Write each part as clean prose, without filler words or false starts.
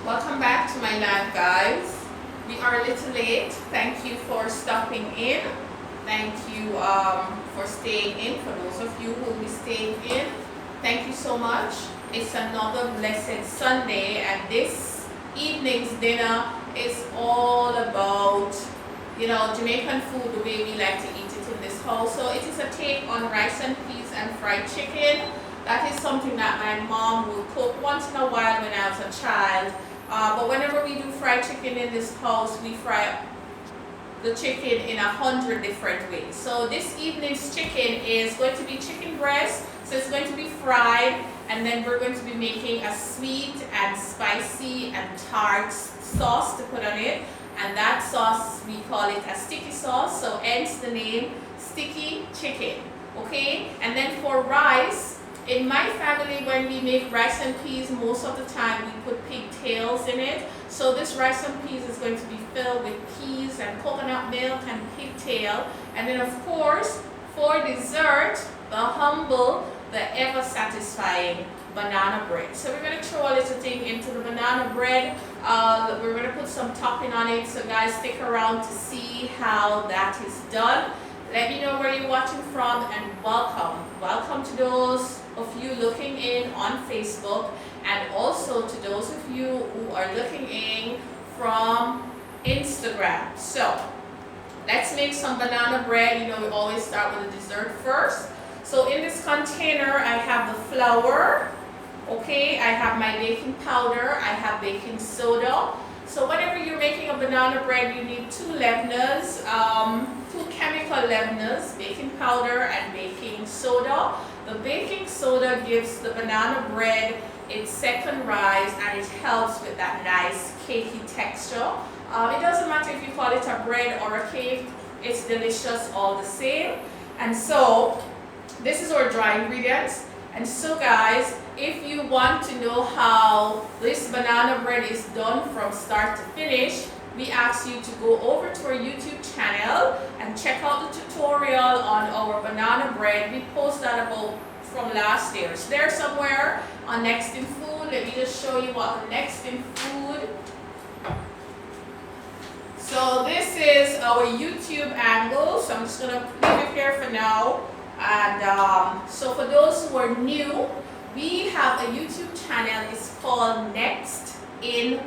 Welcome back to my live, guys. We are a little late. Thank you for stopping in. Thank you for staying in. For those of you who will be staying in, thank you so much. It's another blessed Sunday, and this evening's dinner is all about, Jamaican food, the way we like to eat it in this house. So it is a take on rice and peas and fried chicken. That is something that my mom would cook once in a while when I was a child. But whenever we do fried chicken in this house, we fry the chicken in 100 different ways. So this evening's chicken is going to be chicken breast. So it's going to be fried, and then we're going to be making a sweet and spicy and tart sauce to put on it. And that sauce, we call it a sticky sauce, so hence the name sticky chicken. Okay? And then for rice, in my family, when we make rice and peas, most of the time we put pigtails in it. So this rice and peas is going to be filled with peas and coconut milk and pigtail. And then of course, for dessert, the humble, the ever satisfying banana bread. So we're going to throw a little thing into the banana bread. We're going to put some topping on it. So guys, stick around to see how that is done. Let me know where you're watching from, and welcome. Welcome to those of you looking in on Facebook, and also to those of you who are looking in from Instagram. So let's make some banana bread. We always start with the dessert first. So in this container, I have the flour. Okay, I have my baking powder. I have baking soda. So whenever you're making a banana bread, you need two leaveners, two chemical leaveners, baking powder and baking soda. The baking soda gives the banana bread its second rise, and it helps with that nice cakey texture. It doesn't matter if you call it a bread or a cake, it's delicious all the same. And so this is our dry ingredients. And so guys, if you want to know how this banana bread is done from start to finish, we ask you to go over to our YouTube channel and check out the tutorial on our banana bread. We post that about from last year. It's there somewhere on Nextinfood. Let me just show you what the Nextinfood. So this is our YouTube angle. So I'm just going to leave it here for now. And so for those who are new, we have a YouTube channel. It's called Nextinfood.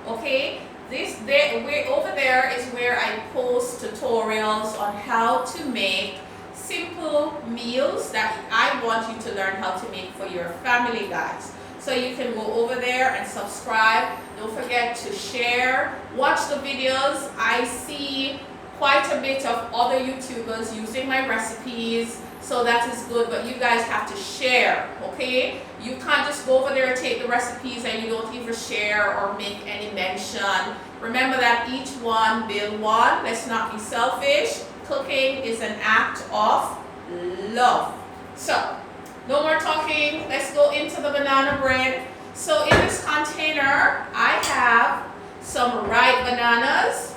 Okay, over there is where I post tutorials on how to make simple meals that I want you to learn how to make for your family, guys. So you can go over there and subscribe. Don't forget to share, watch the videos. I see quite a bit of other YouTubers using my recipes, so that is good, but you guys have to share, okay? You can't just go over there and take the recipes and you don't even share or make any mention. Remember that each one build one. Let's not be selfish. Cooking is an act of love. So, no more talking. Let's go into the banana bread. So in this container, I have some ripe bananas.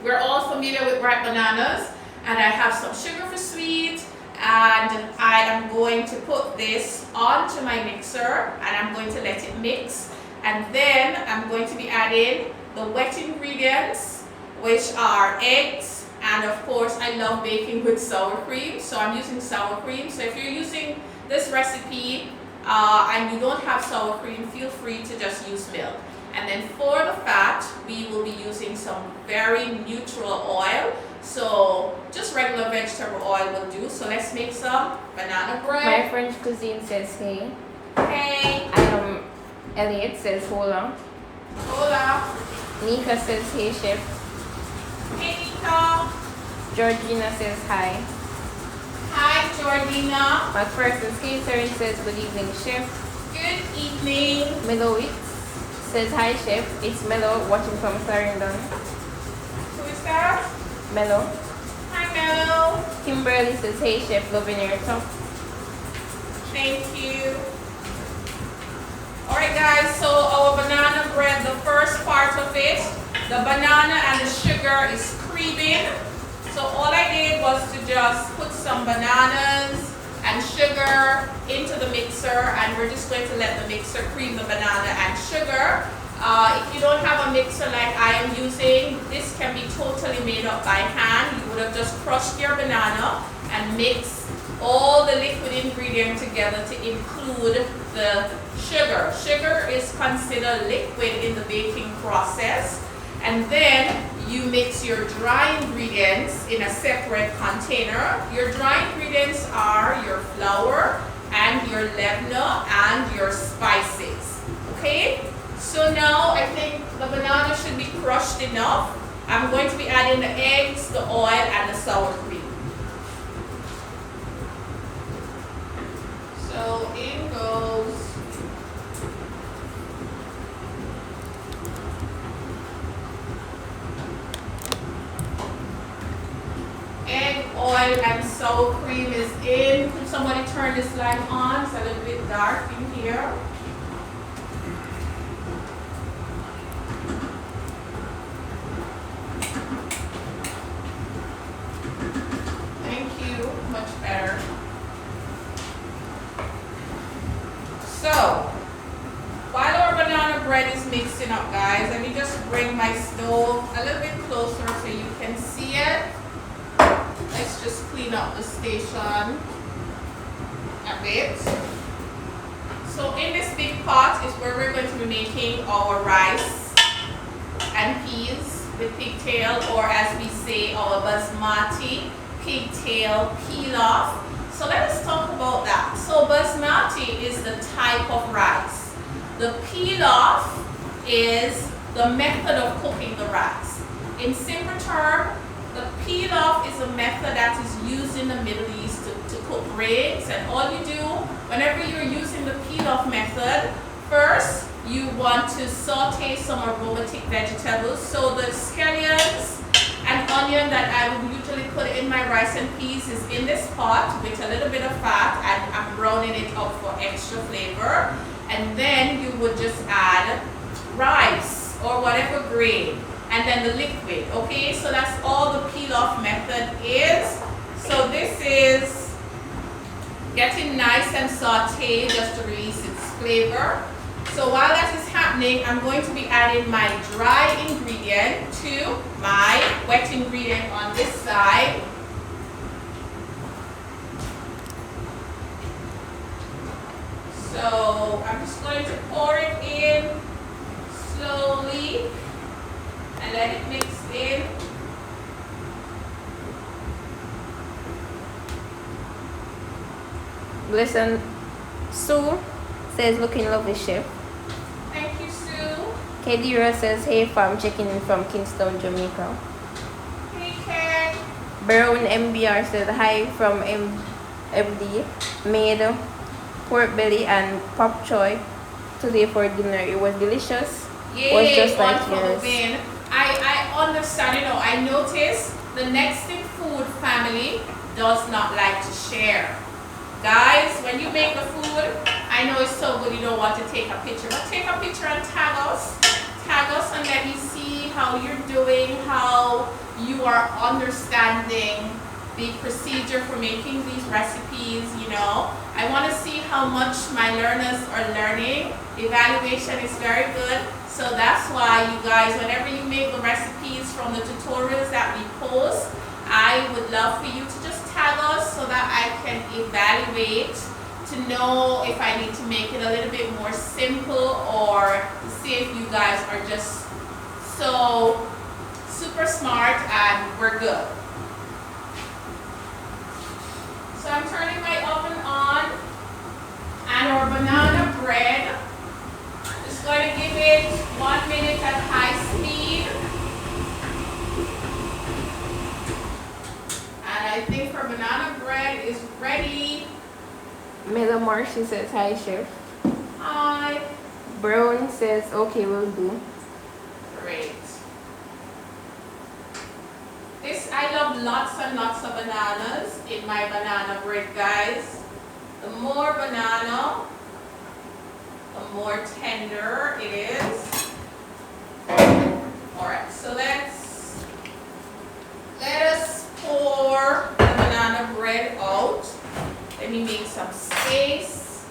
We're all familiar with ripe bananas, and I have some sugar for sweet, and I am going to put this onto my mixer, and I'm going to let it mix, and then I'm going to be adding the wet ingredients, which are eggs, and of course I love baking with sour cream, so I'm using sour cream. So if you're using this recipe and you don't have sour cream, feel free to just use milk. And then for the fat, we will be using some very neutral oil. So just regular vegetable oil will do. So let's make some banana bread. My French cuisine says hey. Hey. Elliot says hola. Hola. Nika says hey, chef. Hey, Nika. Georgina says hi. Hi, Georgina. McPherson's Catering says good evening, chef. Good evening. Mellowitz says hi, chef. It's Mellow watching from Clarendon. Who is that? Mellow. Hi, Mellow. Kimberly says hey, chef. Loving your top. Thank you. Alright guys, so our banana bread, the first part of it, the banana and the sugar is creaming. So all I did was to just put some bananas and sugar into the mixer, and we're just going to let the mixer cream the banana and sugar. If you don't have a mixer like I am using, this can be totally made up by hand. You would have just crushed your banana and mixed all the liquid ingredient together to include the sugar. Sugar is considered liquid in the baking process. And then you mix your dry ingredients in a separate container. Your dry ingredients are your flour and your leavener and your spices. Okay? So now I think the banana should be crushed enough. I'm going to be adding the eggs, the oil, and the sour cream. So in goes egg, oil, and sour cream is in. Could somebody turn this light on? It's a little bit dark in here. Thank you. Much better. So, while our banana bread is mixing up, guys, let me just bring my stove a little bit closer so you can see it. Let's just clean up the station a bit. So in this big pot is where we're going to be making our rice and peas with pigtail, or as we say, our basmati pigtail pilaf. So let us talk about that. So basmati is the type of rice. The pilaf is the method of cooking the rice. In simple terms, the pilaf is a method that is used in the Middle East to cook grains. And all you do, whenever you're using the pilaf method, first you want to saute some aromatic vegetables. So the scallions and onion that I would usually put in my rice and peas is in this pot with a little bit of fat, and I'm browning it up for extra flavor. And then you would just add rice or whatever grain, and then the liquid. Okay, so that's all the pilaf method is. So this is getting nice and sauteed just to release its flavor. So while that is happening, I'm going to be adding my dry ingredient to my wet ingredient on this side. So I'm just going to pour it in slowly and let it mix in. Listen, Sue says looking lovely, chef. Thank you, Sue. Kadira says hey fam, checking in from Kingston, Jamaica. Hey, Ken. Brown MBR said hi from MD. Made pork belly and pop choy today for dinner. It was delicious. Yay, was just like one for the yours. win. I understand, you know, I noticed the Nextinfood family does not like to share. Guys, when you make the food, I know it's so good you don't want to take a picture, but take a picture and tag us. Tag us and let me see how you're doing, how you are understanding the procedure for making these recipes, you know. I want to see how much my learners are learning. Evaluation is very good. So that's why you guys, whenever you make the recipes from the tutorials that we post, I would love for you to just tag us so that I can evaluate to know if I need to make it a little bit more simple, or to see if you guys are just so super smart and we're good. So I'm turning my oven on, and our banana bread, just going to give it 1 minute at high speed. And I think our banana bread is ready. Mela Marcy says hi, chef. Hi. Brown says okay, will do. Great. This, I love lots and lots of bananas in my banana bread, guys. The more banana, the more tender it is. Alright, so let us pour the banana bread out. Let me make some space.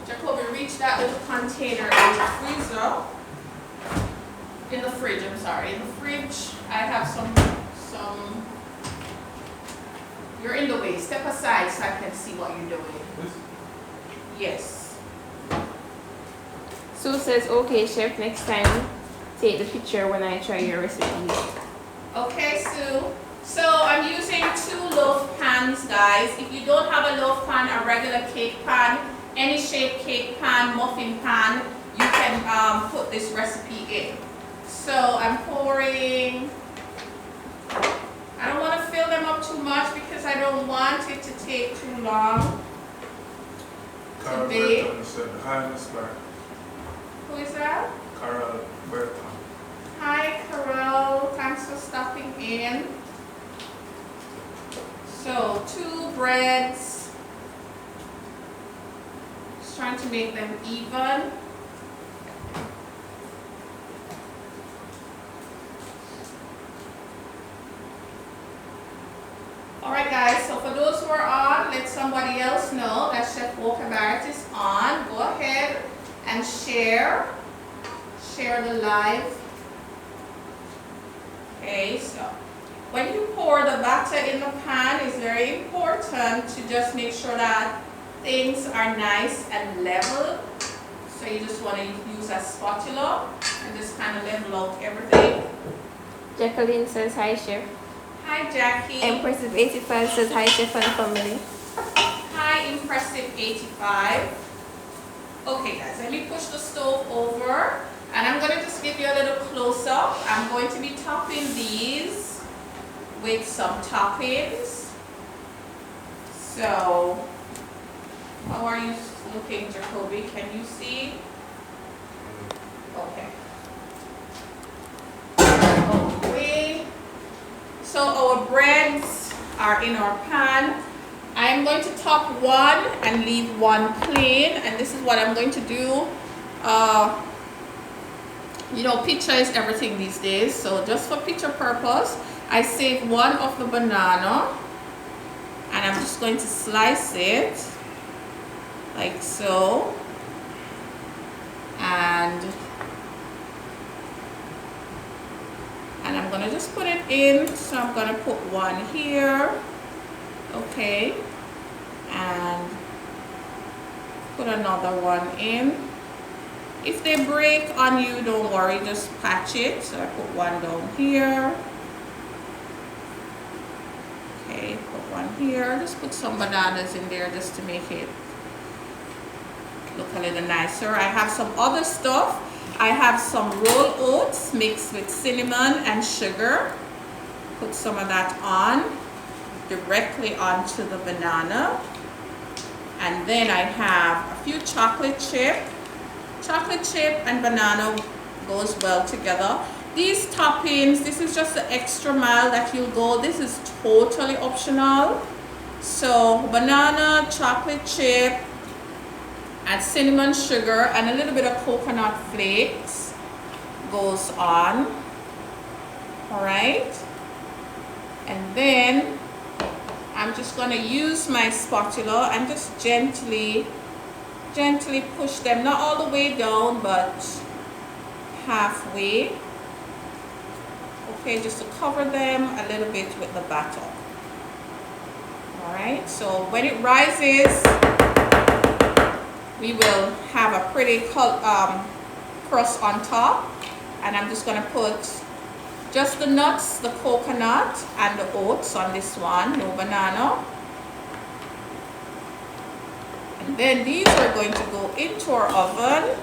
Jacoby, reach that that little container in the freezer. In the fridge, I'm sorry. In the fridge, I have some. You're in the way. Step aside so I can see what you're doing. Yes. Sue says, okay, chef, next time take the picture when I try your recipes. Okay, Sue. So I'm using 2 loaf pans, guys. If you don't have a loaf pan, a regular cake pan, any shaped cake pan, muffin pan, you can put this recipe in. So I'm pouring. I don't want to fill them up too much because I don't want it to take too long to bake. Who is that? Carol Berton. Hi, Carol. Thanks for stopping in. So 2 breads. Just trying to make them even. Alright guys, so for those who are on, let somebody else know that Chef Walker-Barrett is on. Go ahead and share the live. Okay, so when you pour the batter in the pan, it's very important to just make sure that things are nice and level. So you just want to use a spatula and just kind of level out everything. Jacqueline says, hi, chef. Hi, Jackie. Impressive 85 says, hi, chef and family. Hi, Impressive 85. Okay, guys, let me push the stove over. And I'm going to just give you a little close-up. I'm going to be topping these with some toppings. So, how are you looking, Jacoby? Can you see? Okay. Okay. So our breads are in our pan. I'm going to top one and leave one plain. And this is what I'm going to do. You know, picture is everything these days, so just for picture purpose, I save one of the banana and I'm just going to slice it like so, and I'm gonna just put it in. So I'm gonna put one here, okay, and put another one in. If they break on you, don't worry, just patch it. So I put one down here. Okay, put one here. Just put some bananas in there just to make it look a little nicer. I have some other stuff. I have some rolled oats mixed with cinnamon and sugar. Put some of that on, directly onto the banana. And then I have a few chocolate chip. Chocolate chip and banana goes well together. These toppings, this is just the extra mile that you'll go. This is totally optional. So banana, chocolate chip, and cinnamon sugar, and a little bit of coconut flakes goes on. All right. And then I'm just gonna use my spatula and just gently push them, not all the way down, but halfway. Okay, just to cover them a little bit with the batter. All right, so when it rises, we will have a pretty crust on top, and I'm just gonna put just the nuts, the coconut, and the oats on this one, no banana. And then these are going to go into our oven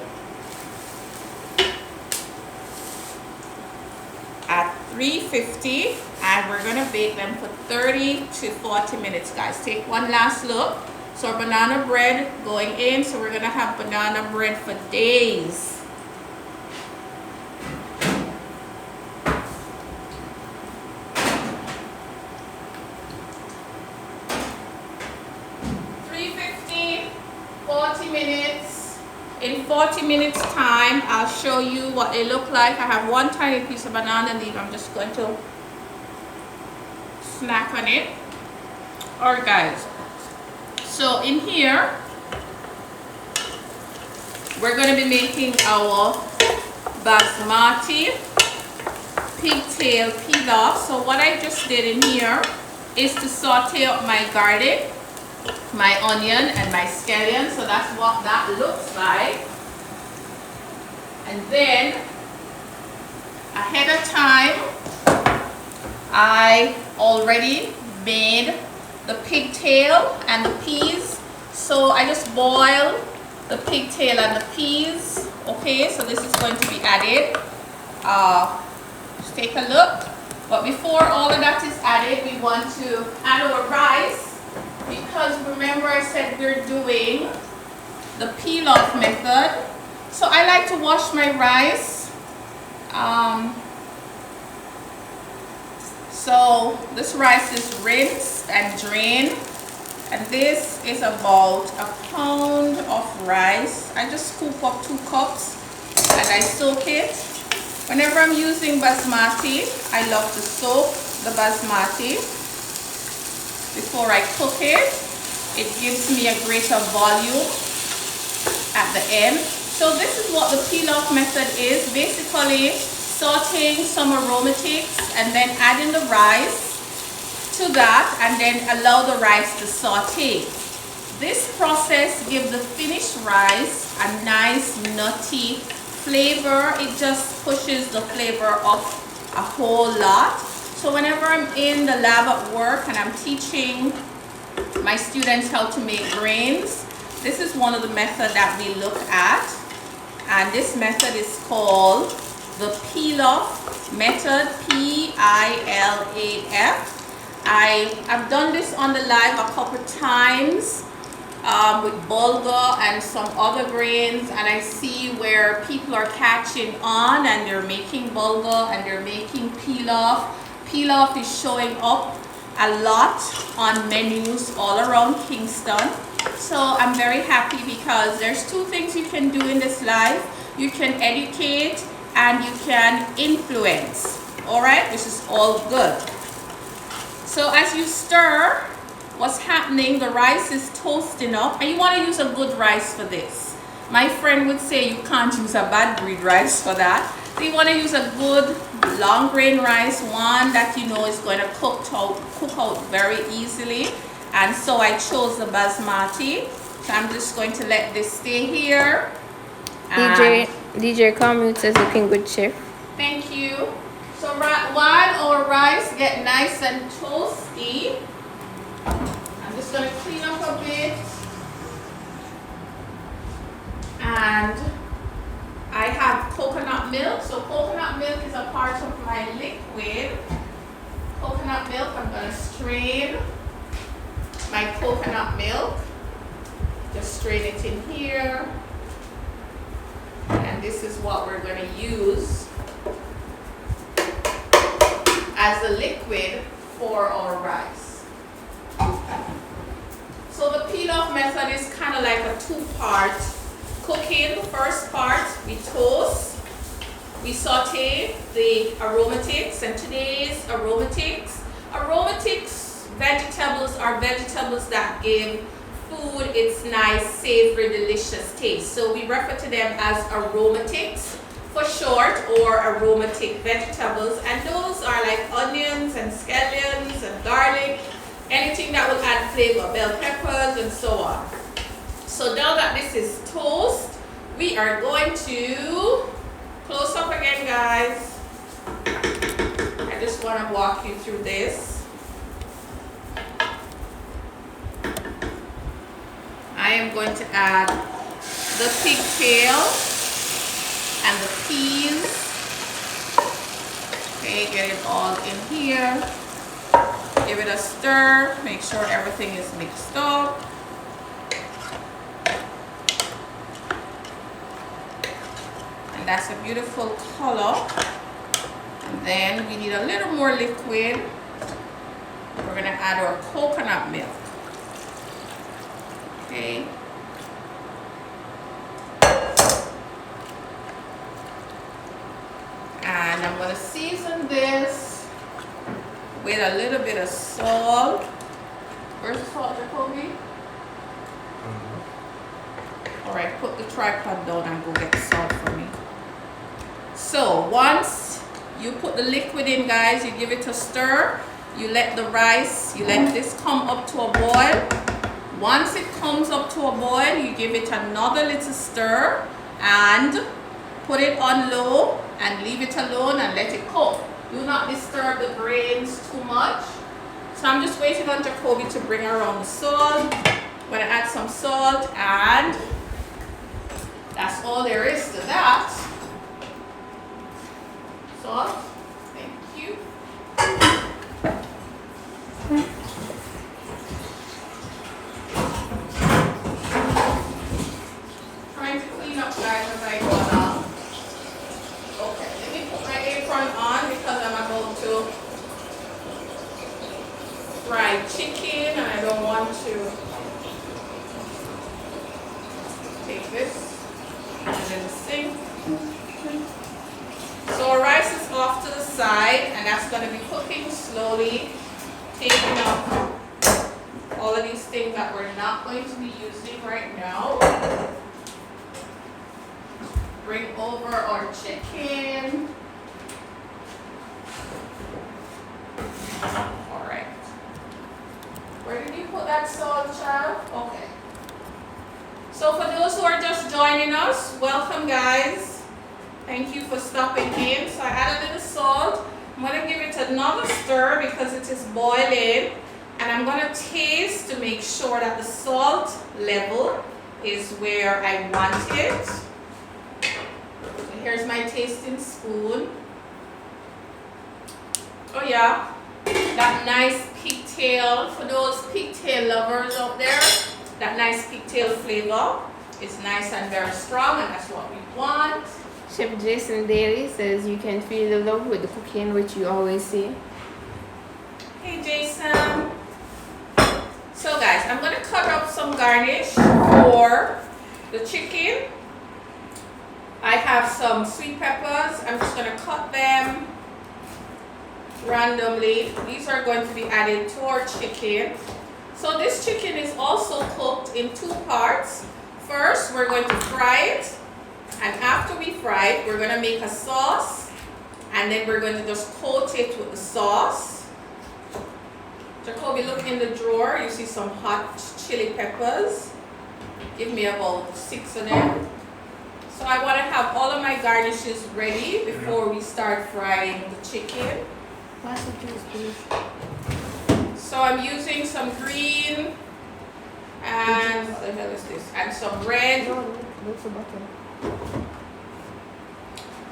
at 350, and we're going to bake them for 30 to 40 minutes, guys. Take one last look. So our banana bread going in, so we're going to have banana bread for days. In 40 minutes time, I'll show you what they look like. I have one tiny piece of banana leaf. I'm just going to snack on it. Alright guys, so in here we're going to be making our basmati pigtail pilaf. So what I just did in here is to saute up my garlic, my onion, and my scallion. So that's what that looks like. And then ahead of time, I already made the pigtail and the peas. So I just boil the pigtail and the peas. Okay, so this is going to be added. Just take a look. But before all of that is added, we want to add our rice, because remember I said we're doing the pilaf method. So I like to wash my rice. So this rice is rinsed and drained, and this is about a pound of rice. I just scoop up 2 cups and I soak it. Whenever I'm using basmati, I love to soak the basmati before I cook it. It gives me a greater volume at the end. So this is what the pilaf method is. Basically sauteing some aromatics and then adding the rice to that, and then allow the rice to saute. This process gives the finished rice a nice nutty flavor. It just pushes the flavor up a whole lot. So whenever I'm in the lab at work and I'm teaching my students how to make grains, this is one of the methods that we look at, and this method is called the pilaf method, P-I-L-A-F. I've done this on the live a couple times with bulgur and some other grains, and I see where people are catching on and they're making bulgur and they're making pilaf. Pilaf is showing up a lot on menus all around Kingston. So I'm very happy because there's 2 things you can do in this life. You can educate and you can influence. All right, this is all good. So as you stir, what's happening, the rice is toasting up, and you want to use a good rice for this. My friend would say you can't use a bad breed rice for that. So you want to use a good long grain rice, one that you know is going to cook out very easily. And so I chose the basmati. So I'm just going to let this stay here. DJ Commute says looking good, chef. Thank you. So while our rice get nice and toasty, I'm just going to clean up a bit. And I have coconut milk. So coconut milk is a part of my liquid. Coconut milk, I'm going to strain my coconut milk. Just strain it in here. And this is what we're going to use as a liquid for our rice. So the pilaf method is kind of like a 2-part cooking. The first part, we toast, we saute the aromatics, and today's aromatics vegetables are vegetables that give food its nice, savory, delicious taste. So we refer to them as aromatics for short, or aromatic vegetables, and those are like onions and scallions and garlic, anything that will add flavor, bell peppers and so on. So now that this is toast, we are going to close up again, guys. I just want to walk you through this. I am going to add the pigtail and the peas. Okay, get it all in here. Give it a stir. Make sure everything is mixed up. And that's a beautiful color. And then we need a little more liquid. We're going to add our coconut milk. Okay. And I'm going to season this with a little bit of salt. Where's the salt, Jacoby? Alright, put the tripod down and go get the salt for me. So once you put the liquid in, guys, you give it a stir. You let the rice, you let this come up to a boil. Once it comes up to a boil, you give it another little stir and put it on low and leave it alone and let it cook. Do not disturb the grains too much. So I'm just waiting on Jacoby to bring around the salt. I'm going to add some salt, and that's all there is to that. Salt. Thank you. Trying to clean up, guys, as I go along. Okay, let me put my apron on because I'm about to fry chicken and I don't want to take this and then the sink. So our rice is off to the side, and that's going to be cooking slowly, taking up all of these things that we're not going to be using right now. Bring over our chicken. All right. Where did you put that salt, child? Okay. So for those who are just joining us, welcome, guys. Thank you for stopping in. So I add a little salt. I'm going to give it another stir because it is boiling. And I'm going to taste to make sure that the salt level is where I want it. So here's my tasting spoon. Oh yeah, that nice pigtail, for those pigtail lovers out there, that nice pigtail flavor is nice and very strong, and that's what we want. Chef Jason Daly says you can feel the love with the cooking, which you always see. Hey Jason. So guys, I'm going to cut up some garnish for the chicken. I have some sweet peppers. I'm just going to cut them randomly. These are going to be added to our chicken. So this chicken is also cooked in two parts. First, we're going to fry it. And after we fry it, we're going to make a sauce. And then we're going to just coat it with the sauce. Jacoby, look in the drawer. You see some hot chili peppers. Give me about 6 of them. So I want to have all of my garnishes ready before we start frying the chicken. What's the juice, please? So I'm using some green and what the hell is this? And some red. What's the button?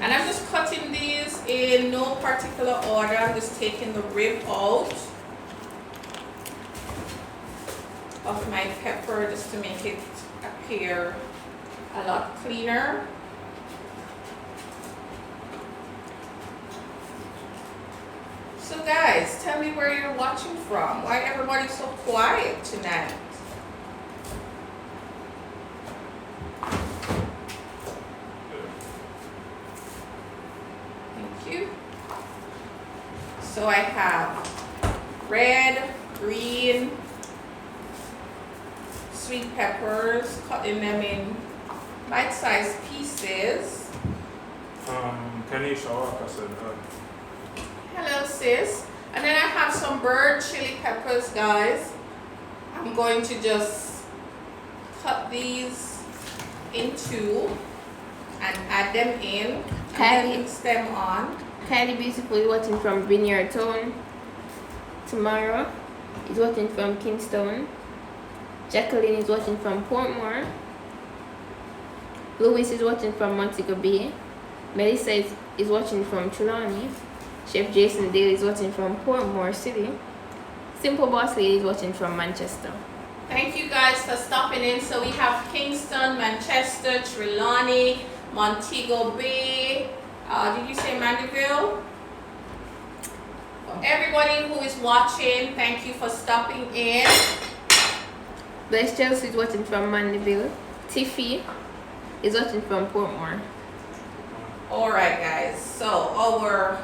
And I'm just cutting these in no particular order. I'm just taking the rib out of my pepper just to make it appear a lot cleaner. So guys, tell me where you're watching from. Why everybody's so quiet tonight? Thank you. So I have red, green, sweet peppers, cutting them in bite-sized pieces. Kanisha Walker said Hello sis. And then I have some bird chili peppers, guys. I'm going to just cut these in two and add them in and mix them on. Kylie Beautiful is watching from Vineyard Town. Tomorrow is watching from Kingston. Jacqueline is watching from Portmore. Louis is watching from Montego Bay. Melissa is watching from Trelawney. Chef Jason Dale is watching from Portmore City. Simple Boss Lady is watching from Manchester. Thank you guys for stopping in. So we have Kingston, Manchester, Trelawney, Montego Bay. Did you say Mandeville? For everybody who is watching, thank you for stopping in. Bless Chelsea is watching from Mandeville. Tiffy is watching from Portmore. Alright guys, so our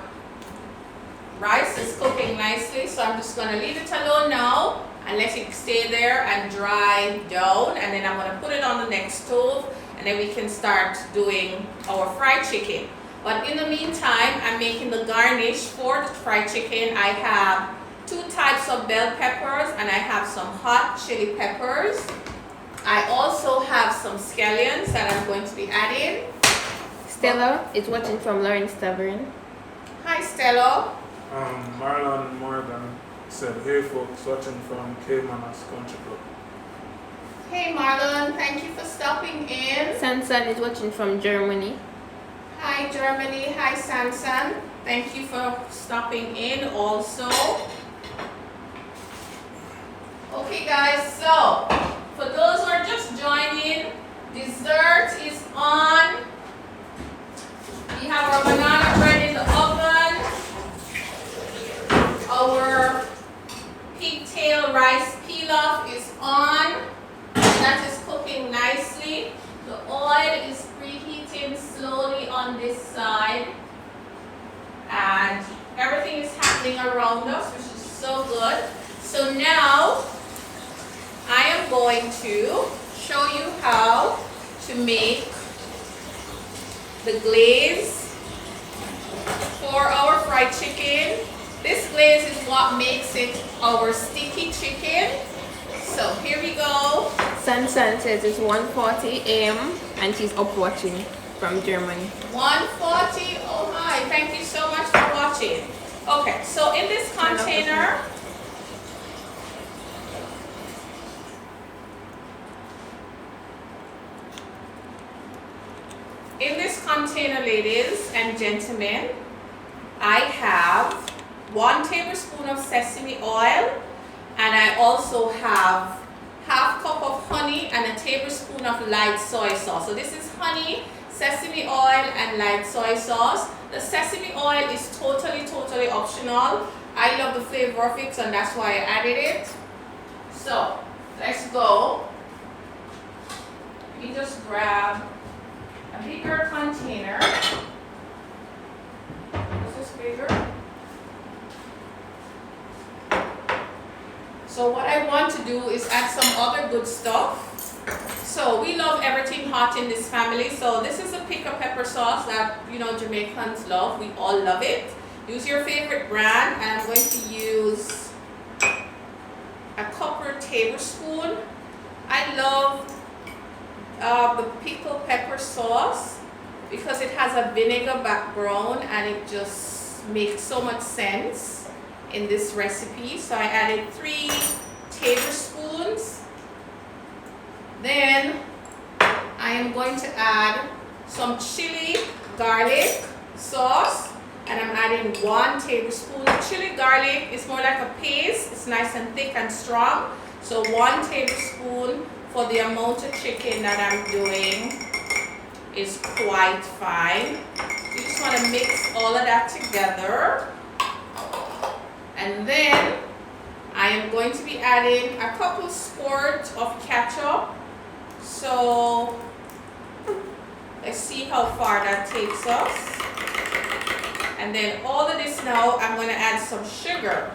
rice is cooking nicely, so I'm just going to leave it alone now and let it stay there and dry down, and then I'm going to put it on the next stove, and then we can start doing our fried chicken. But in the meantime, I'm making the garnish for the fried chicken. I have 2 types of bell peppers, and I have some hot chili peppers. I also have some scallions that I'm going to be adding. Stella is watching from Lawrence Tavern. Hi Stella. Marlon Morgan said, hey folks, watching from Caymanas Country Club. Hey Marlon, thank you for stopping in. Sansan is watching from Germany. Hi Germany, hi Sansan. Thank you for stopping in also. Okay guys, so for those who are just joining, dessert is on. We have our banana bread in the oven. Our pigtail rice pilaf is on. That is cooking nicely. The oil is preheating slowly on this side. And everything is happening around us, which is so good. So now, I am going to show you how to make the glaze for our fried chicken. This glaze is what makes it our sticky chicken. So here we go. Sansan says it's 1:40 a.m. and she's up watching from Germany. 140. Oh hi, thank you so much for watching. Okay, so in this container, ladies and gentlemen, I have 1 tablespoon of sesame oil, and I also have half cup of honey and a tablespoon of light soy sauce. So this is honey, sesame oil, and light soy sauce. The sesame oil is totally optional. I love the flavor of it, and that's why I added it. So let's go. We just grab a bigger container. Is this bigger? So what I want to do is add some other good stuff. So we love everything hot in this family. So this is a pico pepper sauce that, you know, Jamaicans love. We all love it. Use your favorite brand, and I'm going to use a copper tablespoon. I love the pico pepper sauce because it has a vinegar background, and it just makes so much sense in this recipe. So I added 3 tablespoons. Then I am going to add some chili garlic sauce, and I'm adding 1 tablespoon. Chili garlic is more like a paste. It's nice and thick and strong. So 1 tablespoon for the amount of chicken that I'm doing is quite fine. You just want to mix all of that together. And then I am going to be adding a couple squirts of ketchup. So let's see how far that takes us. And then all of this now, I'm going to add some sugar.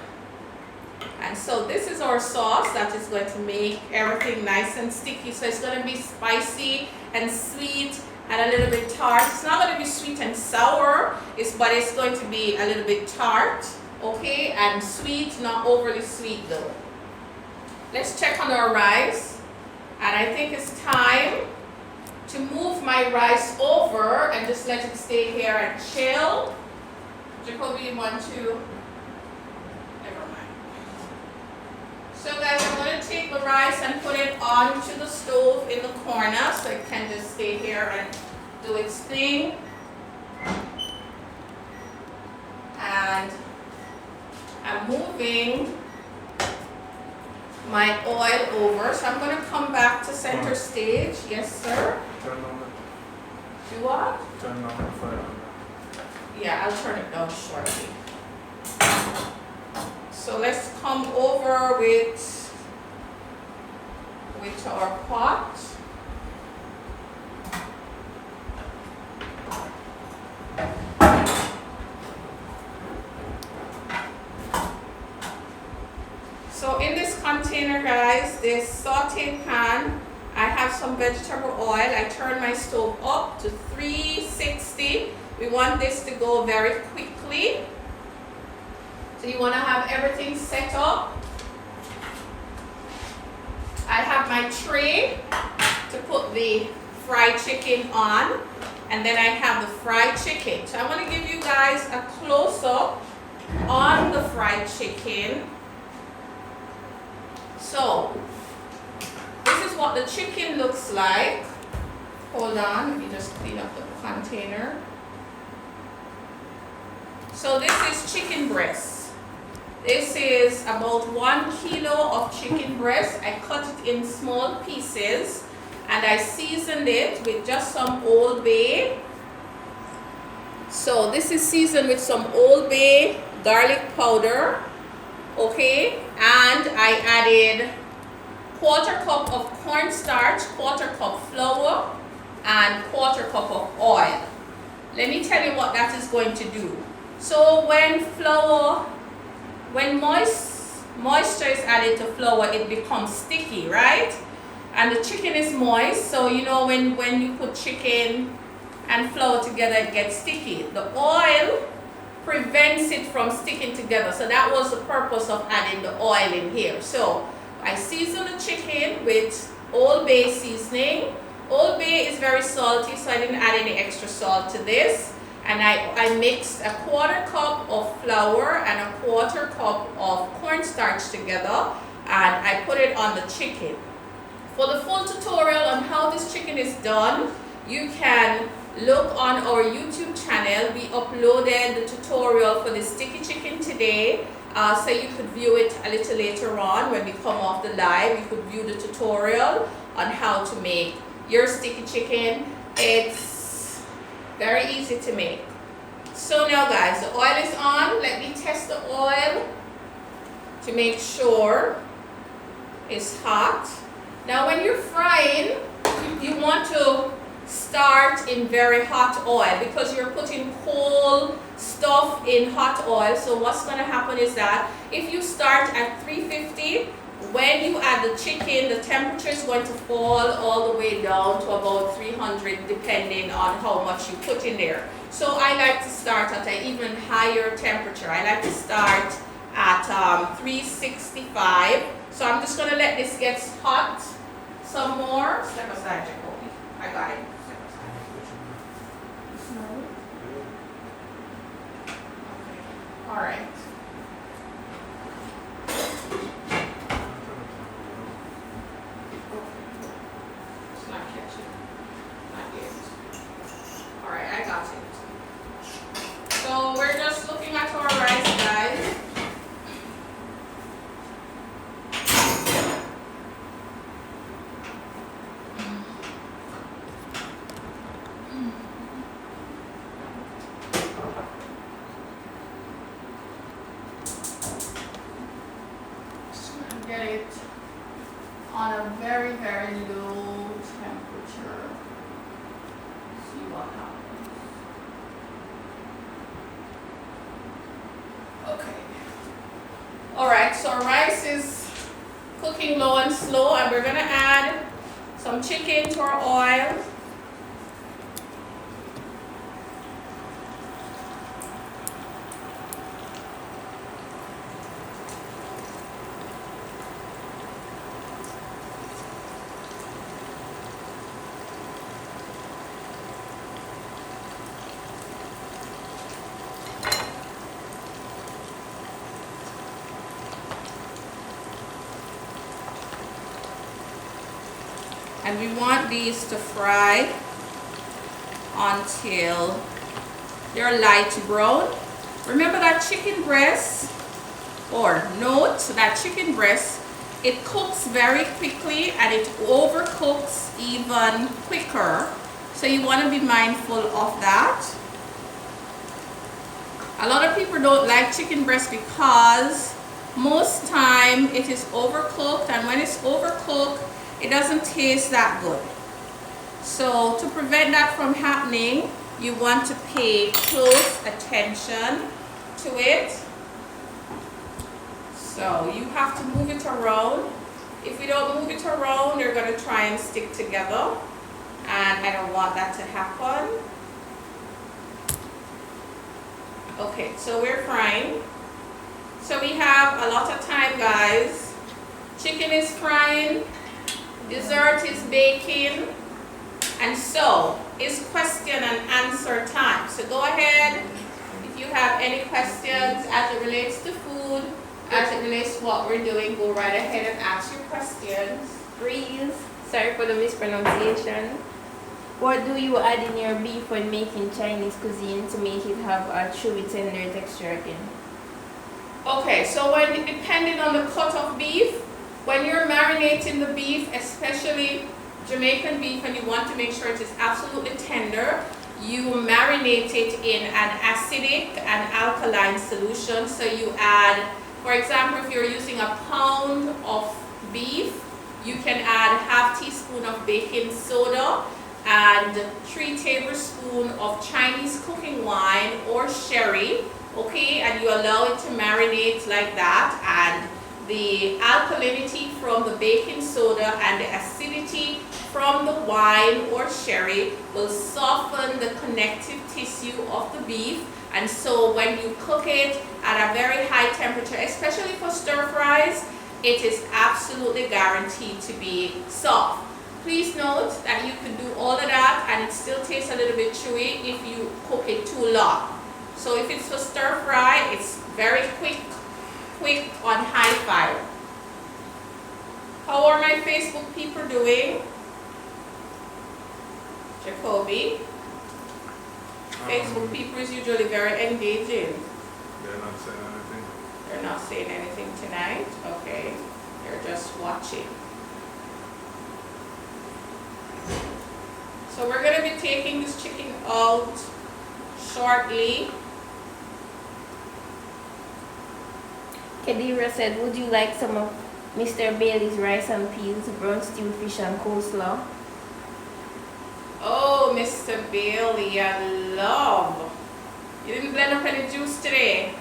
And so this is our sauce that is going to make everything nice and sticky. So it's going to be spicy and sweet and a little bit tart. It's not going to be sweet and sour, but it's going to be a little bit tart, okay, and sweet, not overly sweet though. Let's check on our rice. And I think it's time to move my rice over and just let it stay here and chill. Jacoby, want to? Never mind. So guys, I'm going to take the rice and put it onto the stove in the corner so it can just stay here and do its thing. And I'm moving my oil over, so I'm going to come back to center stage. Yes, sir? Turn on it. Do what? Turn on the fire. Yeah, I'll turn it down shortly. So let's come over with our pot. So in this container this sauteing pan. I have some vegetable oil. I turn my stove up to 360. We want this to go very quickly. So you want to have everything set up. I have my tray to put the fried chicken on, and then I have the fried chicken. So I want to give you guys a close-up on the fried chicken. So this is what the chicken looks like. Hold on, let me just clean up the container. So this is chicken breast. This is about 1 kilo of chicken breast. I cut it in small pieces and I seasoned it with just some Old Bay. So this is seasoned with some Old Bay garlic powder, okay? And I added 1/4 cup of cornstarch, 1/4 cup flour, and 1/4 cup of oil. Let me tell you what that is going to do. So when moisture is added to flour, it becomes sticky, right? And the chicken is moist, so you know when you put chicken and flour together, it gets sticky. The oil prevents it from sticking together, so that was the purpose of adding the oil in here. So I season the chicken with Old Bay seasoning. Old Bay is very salty, so I didn't add any extra salt to this. And I mixed a 1/4 cup of flour and a 1/4 cup of cornstarch together, and I put it on the chicken. For the full tutorial on how this chicken is done, you can look on our YouTube channel. We uploaded the tutorial for the sticky chicken today, so you could view it a little later on when we come off the live. You could view the tutorial on how to make your sticky chicken. It's very easy to make. So now guys, the oil is on. Let me test the oil to make sure it's hot. Now when you're frying, you want to start in very hot oil because you're putting cold stuff in hot oil. So what's going to happen is that if you start at 350, when you add the chicken, the temperature is going to fall all the way down to about 300 depending on how much you put in there. So I like to start at an even higher temperature. I like to start at 365. So I'm just going to let this get hot some more. Step aside, Jacoby. I got it. Step aside. Okay. All right. So we're just looking at our rice, guys. Just gonna get it on a very, very low temperature. See what happens. Okay. Alright, so our rice is cooking low and slow, and we're gonna add some chicken to our oil. And we want these to fry until they're light brown. Remember that chicken breast, or note that chicken breast, it cooks very quickly and it overcooks even quicker. So you want to be mindful of that. A lot of people don't like chicken breast because most time it is overcooked, and when it's overcooked, it doesn't taste that good. So to prevent that from happening, you want to pay close attention to it. So you have to move it around. If we don't move it around, they're going to try and stick together. And I don't want that to happen. Okay, so we're frying. So we have a lot of time, guys. Chicken is frying, dessert is baking, and so it's question and answer time. So go ahead, if you have any questions as it relates to food, as it relates to what we're doing, go right ahead and ask your questions. Breeze, sorry for the mispronunciation. What do you add in your beef when making Chinese cuisine to make it have a chewy, tender texture again? Okay, so when depending on the cut of beef, when you're marinating the beef, especially Jamaican beef, and you want to make sure it is absolutely tender, you marinate it in an acidic and alkaline solution. So you add, for example, if you're using a pound of beef, you can add ½ teaspoon of baking soda and 3 tablespoons of Chinese cooking wine or sherry, okay, and you allow it to marinate like that, and the alkalinity from the baking soda and the acidity from the wine or sherry will soften the connective tissue of the beef, and so when you cook it at a very high temperature, especially for stir fries, it is absolutely guaranteed to be soft. Please note that you can do all of that and it still tastes a little bit chewy if you cook it too long. So if it's for stir fry, it's very quick on high fire. How are my Facebook people doing? Jacoby? Facebook people is usually very engaging. They're not saying anything. They're not saying anything tonight? Okay. They're just watching. So we're going to be taking this chicken out shortly. Kadira said, would you like some of Mr. Bailey's rice and peas, brown stew fish and coleslaw? Oh, Mr. Bailey, I love. You didn't blend up any juice today.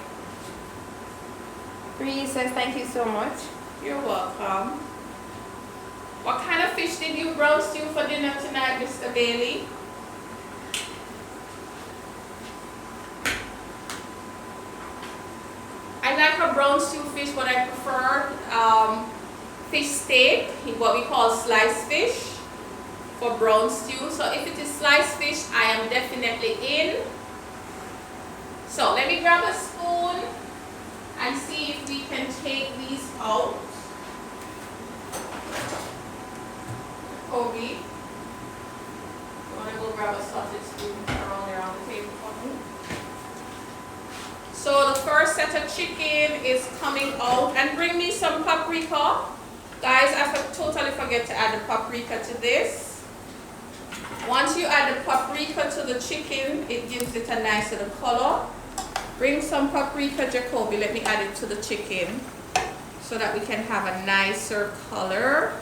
Bree says, thank you so much. You're welcome. What kind of fish did you brown stew for dinner tonight, Mr. Bailey? I like a brown stew fish, but I prefer fish steak, what we call sliced fish, for brown stew. So if it is sliced fish, I am definitely in. So let me grab a spoon and see if we can take these out. Kobe, you want to go grab a sausage spoon around there on the table for me? So the first set of chicken is coming out, and bring me some paprika. Guys, I totally forget to add the paprika to this. Once you add the paprika to the chicken, it gives it a nice little color. Bring some paprika, Jacoby. Let me add it to the chicken so that we can have a nicer color.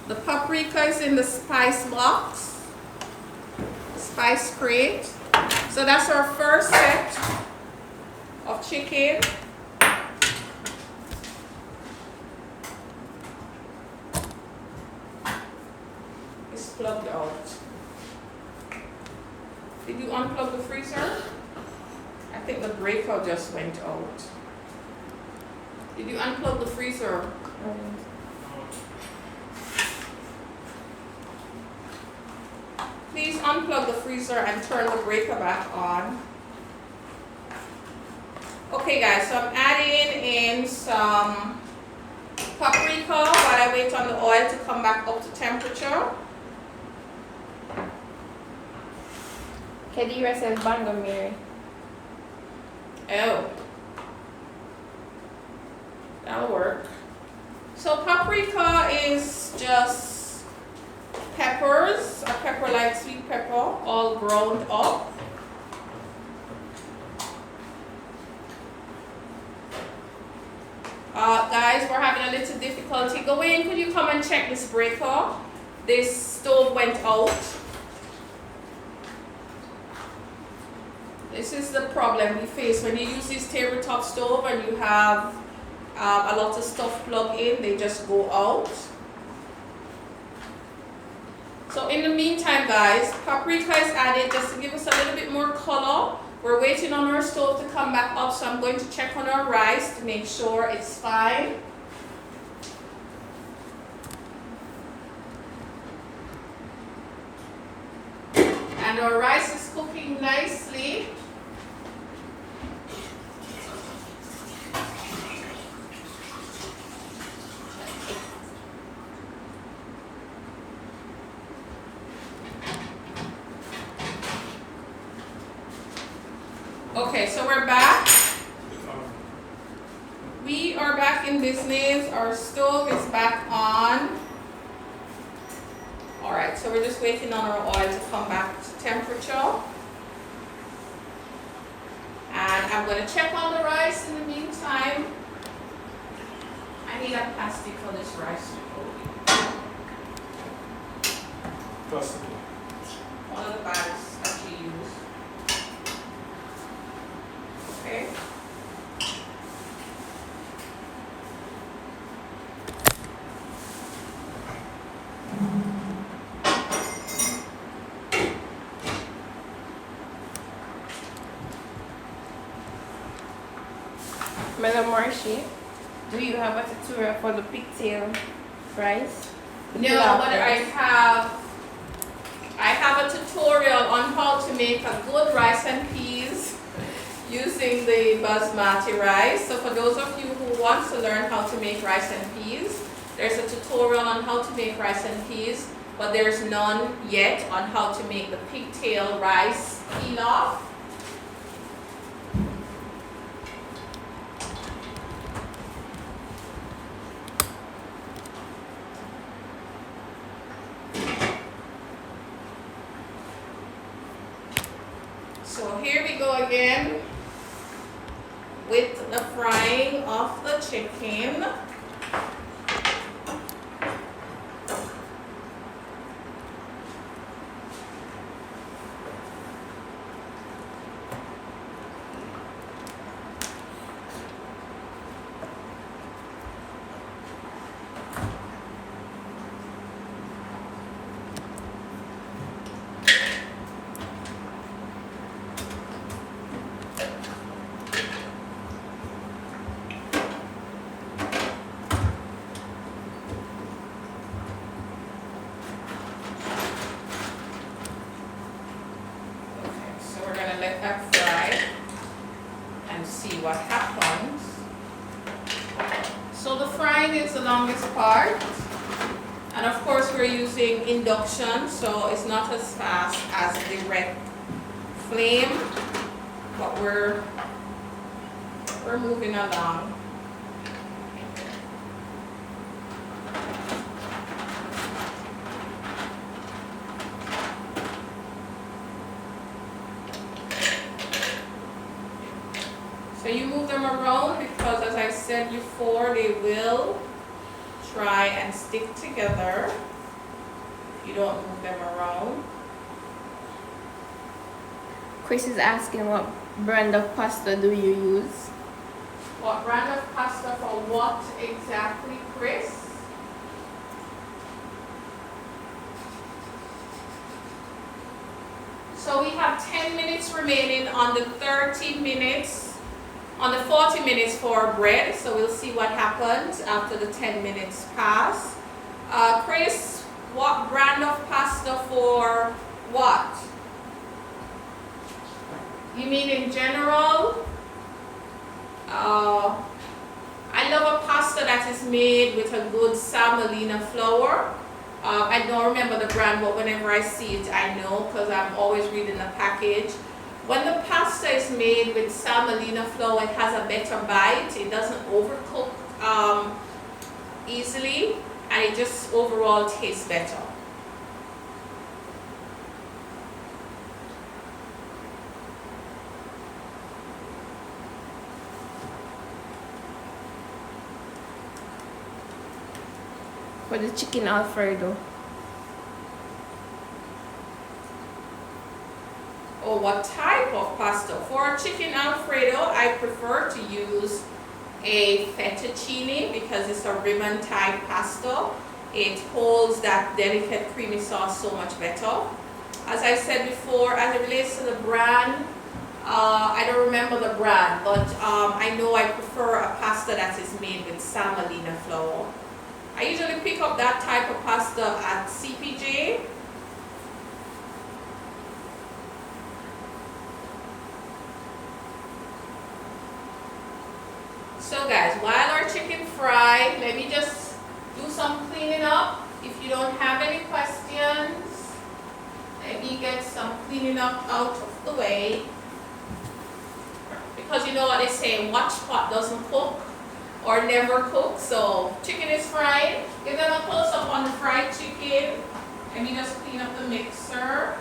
The paprika is in the spice box, spice crate. So that's our first set of chicken. It's plugged out. Did you unplug the freezer? I think the breaker just went out. Did you unplug the freezer? Please unplug the freezer and turn the breaker back on. Okay guys, so I'm adding in some paprika while I wait on the oil to come back up to temperature. Kadira says, Bango Mary. Oh. That'll work. So paprika is just peppers, a pepper like sweet pepper, all ground up. Guys, we're having a little difficulty. Go in, could you come and check this breaker? This stove went out. This is the problem we face when you use this tabletop stove and you have a lot of stuff plugged in, they just go out. So in the meantime, guys, paprika is added just to give us a little bit more color. We're waiting on our stove to come back up, so I'm going to check on our rice to make sure it's fine. And our rice is cooking nicely. Okay, so we're back. We are back in business. Our stove is back on. All right, so we're just waiting on our oil to come back to temperature. And I'm going to check on the rice in the meantime. I need a plastic for this rice to go. Plastic. One of the bags that you use. Okay. Madam Marcy, do you have a tutorial for the pigtail rice? No, but I have a tutorial on how to make a good rice and peas using the basmati rice. So for those of you who want to learn how to make rice and peas, there's a tutorial on how to make rice and peas, but there's none yet on how to make the pigtail rice pilaf. So here we go again with the frying of the chicken. Let that fry and see what happens. So the frying is the longest part, and of course we're using induction, so it's not as fast as direct flame, but we're moving along. So you move them around because, as I said before, they will try and stick together if you don't move them around. Chris is asking what brand of pasta do you use? What brand of pasta for what exactly, Chris? So we have 10 minutes remaining on the 30 minutes. On the 40 minutes for bread, so we'll see what happens after the 10 minutes pass. Chris, what brand of pasta for what? You mean in general? I love a pasta that is made with a good semolina flour. I don't remember the brand, but whenever I see it, I know because I'm always reading the package. When the pasta is made with semolina flour, it has a better bite. It doesn't overcook easily, and it just overall tastes better. For the chicken Alfredo. or what type of pasta. For chicken Alfredo, I prefer to use a fettuccine because it's a ribbon type pasta. It holds that delicate creamy sauce so much better. As I said before, as it relates to the brand, I don't remember the brand, but I know I prefer a pasta that is made with semolina flour. I usually pick up that type of pasta at CPJ. So guys, while our chicken fry, let me just do some cleaning up. If you don't have any questions, let me get some cleaning up out of the way. Because you know what they say, watch what doesn't cook or never cook. So chicken is fried. Give them a close up on the fried chicken. Let me just clean up the mixer.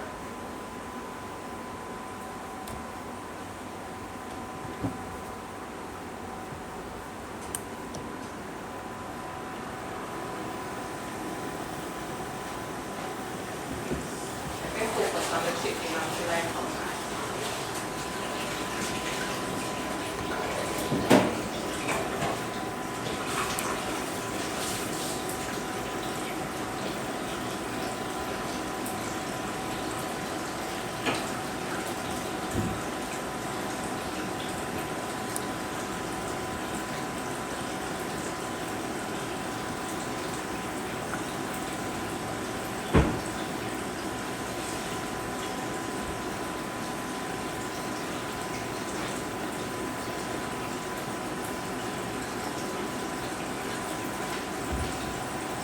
Let me focus on the chicken until I come back.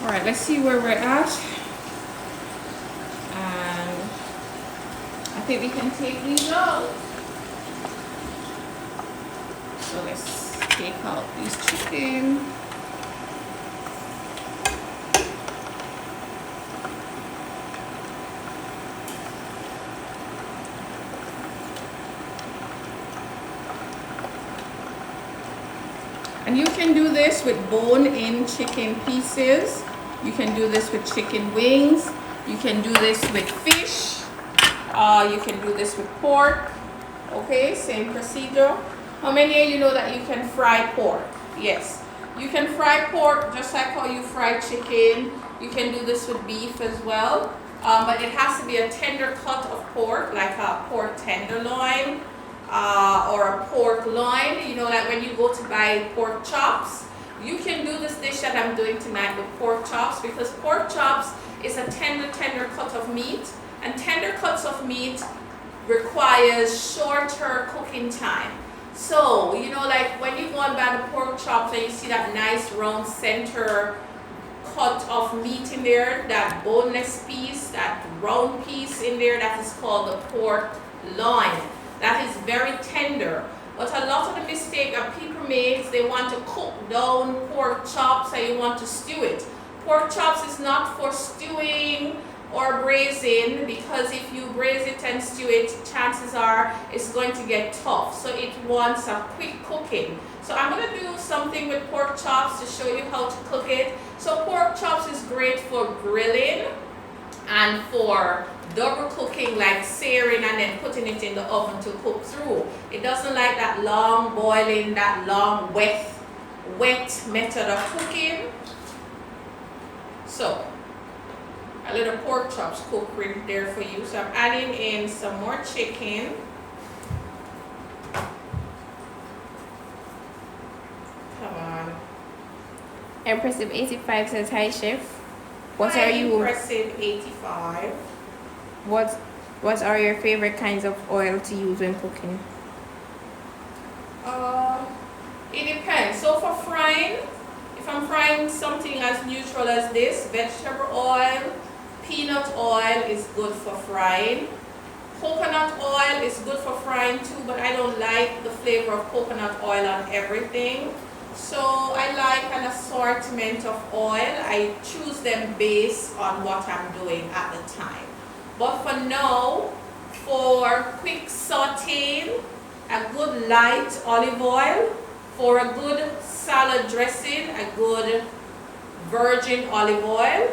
All right, let's see where we're at. And I think we can take these out. So let's take out these chicken. And you can do this with bone-in chicken pieces. You can do this with chicken wings. You can do this with fish. You can do this with pork. Okay, same procedure. How many of you know that you can fry pork? Yes. You can fry pork just like how you fry chicken. You can do this with beef as well. But it has to be a tender cut of pork, like a pork tenderloin. Or a pork loin, you know, like when you go to buy pork chops, you can do this dish that I'm doing tonight with pork chops, because pork chops is a tender cut of meat, and tender cuts of meat requires shorter cooking time. So, you know, like when you go and buy the pork chops and you see that nice round center cut of meat in there, that boneless piece, that round piece in there, that is called the pork loin. That is very tender. But a lot of the mistake that people make is they want to cook down pork chops and you want to stew it. Pork chops is not for stewing or braising, because if you braise it and stew it, chances are it's going to get tough. So it wants a quick cooking. So I'm going to do something with pork chops to show you how to cook it. So pork chops is great for grilling and for double cooking, like searing and then putting it in the oven to cook through. It doesn't like that long boiling, that long wet method of cooking. So a little pork chops cooked right there for you. So I'm adding in some more chicken. Come on. Impressive 85 says, hi chef. What Hi, are you? Impressive 85. What are your favorite kinds of oil to use when cooking? It depends. So for frying, if I'm frying something as neutral as this, vegetable oil, peanut oil is good for frying. Coconut oil is good for frying too, but I don't like the flavor of coconut oil on everything. So I like an assortment of oil. I choose them based on what I'm doing at the time. But for now, for quick sauteing, a good light olive oil. For a good salad dressing, a good virgin olive oil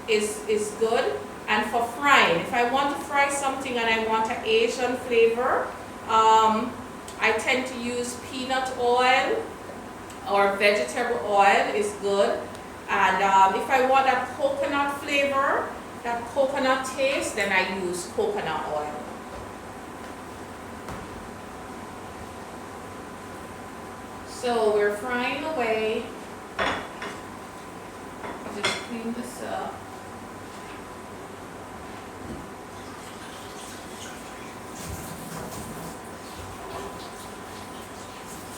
is good. And for frying, if I want to fry something and I want an Asian flavor, I tend to use peanut oil or vegetable oil is good. And if I want that coconut flavor, that coconut taste, then I use coconut oil. So we're frying away. I'll just clean this up.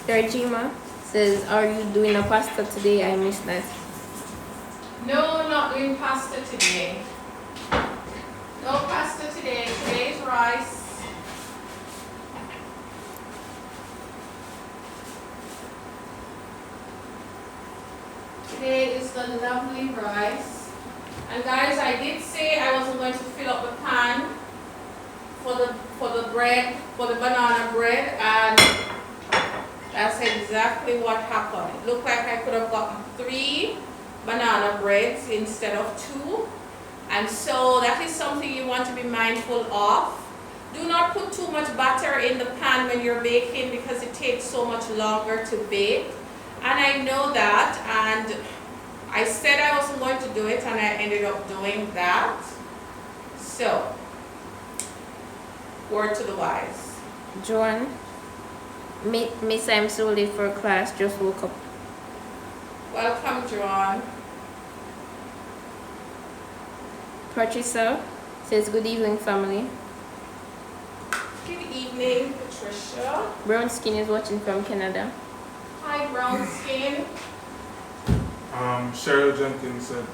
Darjima says, are you doing a pasta today? I missed that. No, not doing pasta today. No pasta today. Today's rice. Today is the lovely rice. And guys, I did say I wasn't going to fill up the pan for the bread, for the banana bread, and that's exactly what happened. It looked like I could have gotten 3 banana breads instead of 2. And so that is something you want to be mindful of. Do not put too much butter in the pan when you're baking because it takes so much longer to bake. And I know that, and I said I wasn't going to do it, and I ended up doing that. So, word to the wise. Joan, Miss, I'm so late for class, just woke up. Welcome, Joan. Patricia says, good evening, family. Good evening, Patricia. Brown Skin is watching from Canada. Hi, brown skin. Cheryl Jenkins said,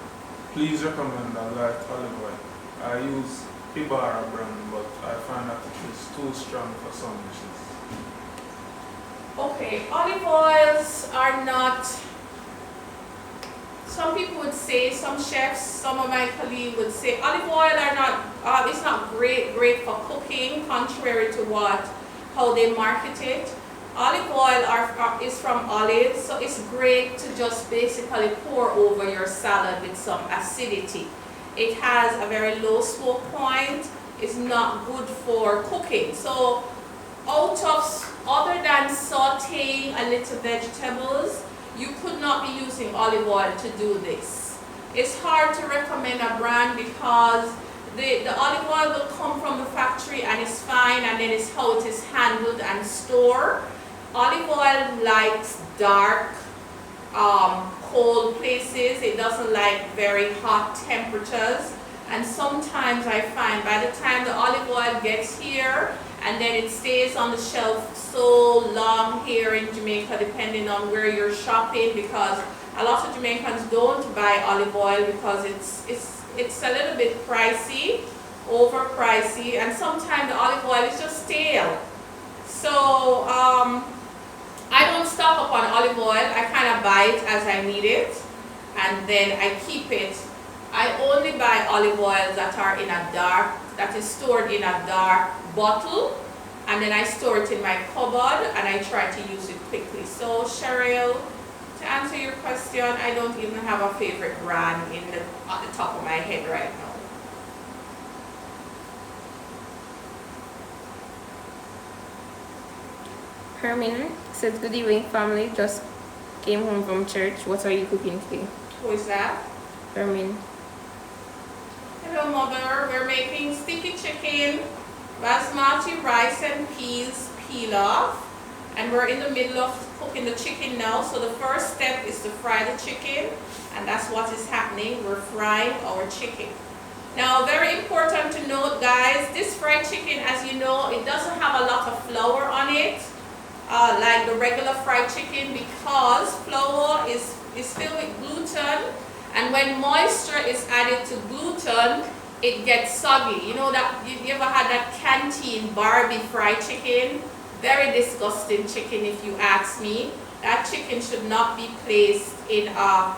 please recommend a light olive oil. I use Ibarra brand, but I find that it is too strong for some dishes. Okay, olive oils are not, some people would say, some chefs, some of my colleagues would say olive oil are not, it's not great for cooking, contrary to how they market it. Olive oil is from olives, so it's great to just basically pour over your salad with some acidity. It has a very low smoke point. It's not good for cooking. So other than sauteing a little vegetables, you could not be using olive oil to do this. It's hard to recommend a brand because the olive oil will come from the factory and it's fine, and then it's how it is handled and stored. Olive oil likes dark, cold places. It doesn't like very hot temperatures. And sometimes I find by the time the olive oil gets here, and then it stays on the shelf so long here in Jamaica, depending on where you're shopping, because a lot of Jamaicans don't buy olive oil because it's a little bit pricey, over pricey, and sometimes the olive oil is just stale. So I don't stock up on olive oil. I kind of buy it as I need it, and then I keep it. I only buy olive oils that are in a dark, that is stored in a dark bottle, and then I store it in my cupboard and I try to use it quickly. So Cheryl, to answer your question, I don't even have a favorite brand at the top of my head right now. Hermin says, good evening, family. Just came home from church. What are you cooking today? Who is that? Hermin. Hello, mother. We're making sticky chicken, basmati rice and peas pilaf, and we're in the middle of cooking the chicken now. So the first step is to fry the chicken, and that's what is happening. We're frying our chicken. Now, very important to note, guys, this fried chicken, as you know, it doesn't have a lot of flour on it, like the regular fried chicken, because flour is filled with gluten. And when moisture is added to gluten, it gets soggy. You know that, you ever had that canteen Barbie fried chicken? Very disgusting chicken if you ask me. That chicken should not be placed in a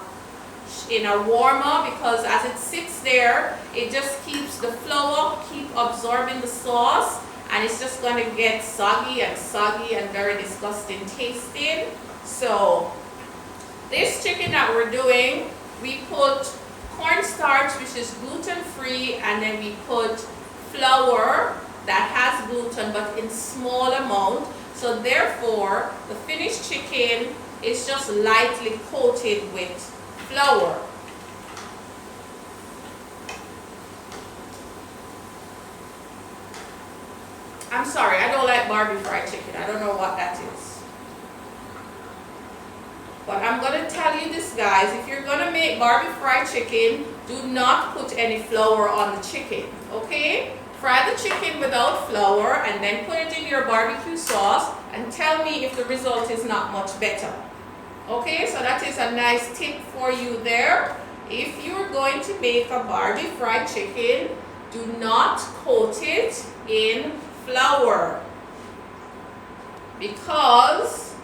warmer, because as it sits there, it just keeps the flour, keep absorbing the sauce, and it's just going to get soggy and very disgusting tasting. So this chicken that we're doing, we put cornstarch, which is gluten-free, and then we put flour that has gluten but in small amount. So therefore, the finished chicken is just lightly coated with flour. I'm sorry, I don't like Barbie fried chicken. I don't know what that is. But I'm going to tell you this, guys. If you're going to make Barbie fried chicken, do not put any flour on the chicken, okay? Fry the chicken without flour and then put it in your barbecue sauce and tell me if the result is not much better. Okay, so that is a nice tip for you there. If you're going to make a Barbie fried chicken, do not coat it in flour, because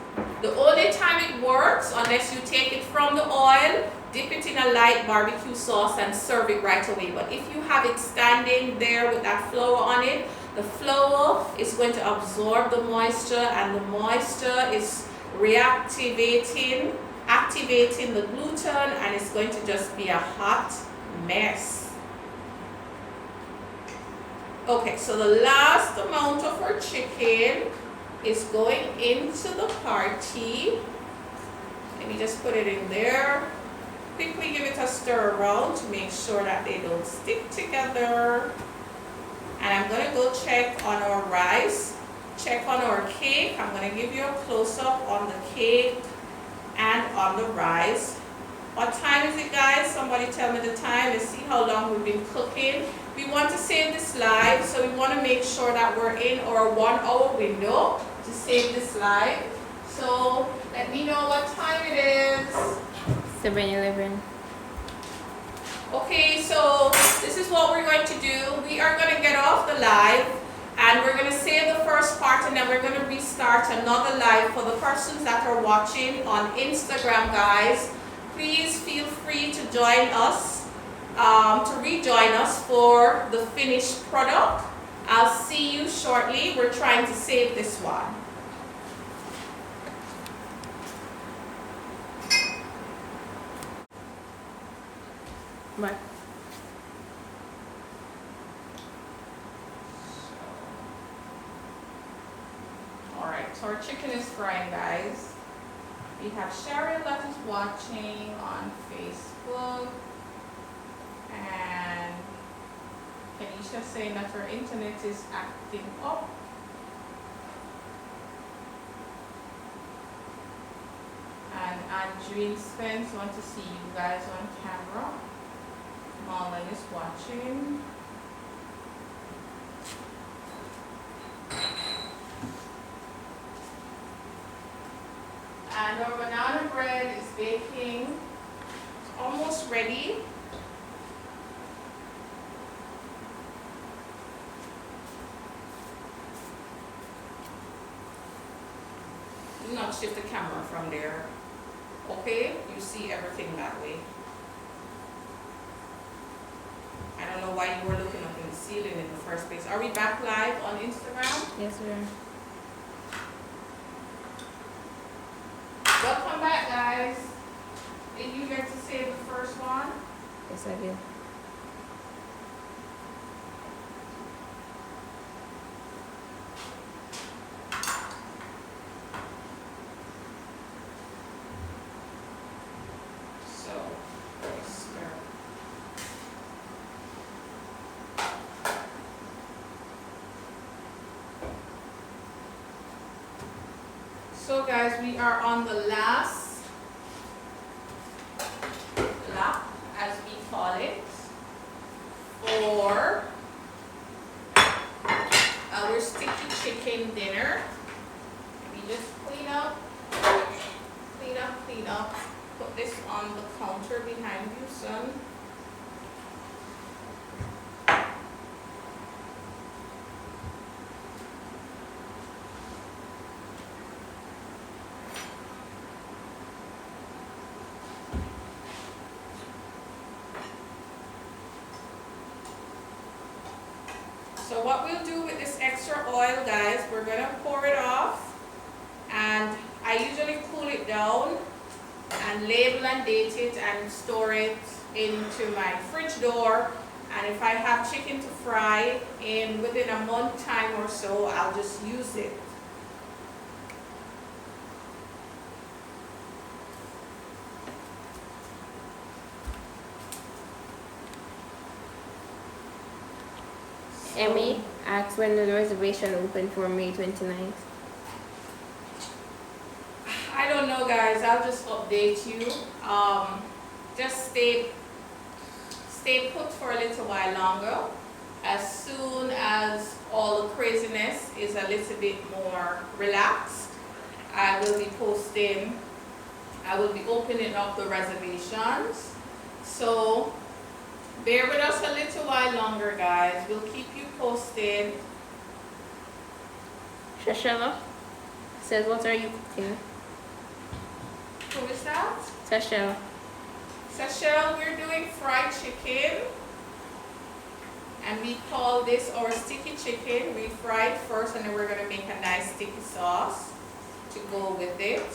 the only time it works, unless you take it from the oil, dip it in a light barbecue sauce and serve it right away. But if you have it standing there with that flour on it, the flour is going to absorb the moisture, and the moisture is activating the gluten, and it's going to just be a hot mess. Okay, so the last amount of our chicken is going into the party. Let me just put it in there. Quickly give it a stir around to make sure that they don't stick together. And I'm going to go check on our rice, check on our cake. I'm going to give you a close-up on the cake and on the rice. What time is it, guys? Somebody tell me the time. Let's see how long we've been cooking. We want to save this live, so we want to make sure that we're in our 1 hour window to save this live. So let me know what time it is. 7-Eleven. Okay, so this is what we're going to do. We are going to get off the live and we're going to save the first part, and then we're going to restart another live for the persons that are watching on Instagram, guys. Please feel free to join us, to rejoin us for the finished product. I'll see you shortly. We're trying to save this one. Bye. Alright, so our chicken is frying, guys. We have Cheryl that is watching on Facebook, and Kenisha saying that her internet is acting up. And Andreen Spence want to see you guys on camera. Marlon is watching. And our banana bread is baking. It's almost ready. Do not shift the camera from there. Okay? You see everything that way. I don't know why you were looking up in the ceiling in the first place. Are we back live on Instagram? Yes, we are. Welcome back, guys. Did you get to save the first one? Yes, I did. So, stir. So guys, we are on the last lap, as we call it, for our sticky chicken dinner. We just clean up, put this on the counter behind you, son. So what we'll do with this extra oil, guys, we're going to pour it off, and I usually cool it down and label and date it and store it into my fridge door, and if I have chicken to fry in within a month time or so, I'll just use it. Emmy asks when the reservation open for May 29th. I don't know, guys. I'll just update you. Just stay put for a little while longer. As soon as all the craziness is a little bit more relaxed, I will be posting. I will be opening up the reservations. So bear with us a little while longer, guys. We'll keep you posted. Shashella says, what are you cooking? Who is that? Shashella. Sashel, we're doing fried chicken. And we call this our sticky chicken. We fry it first, and then we're going to make a nice sticky sauce to go with it.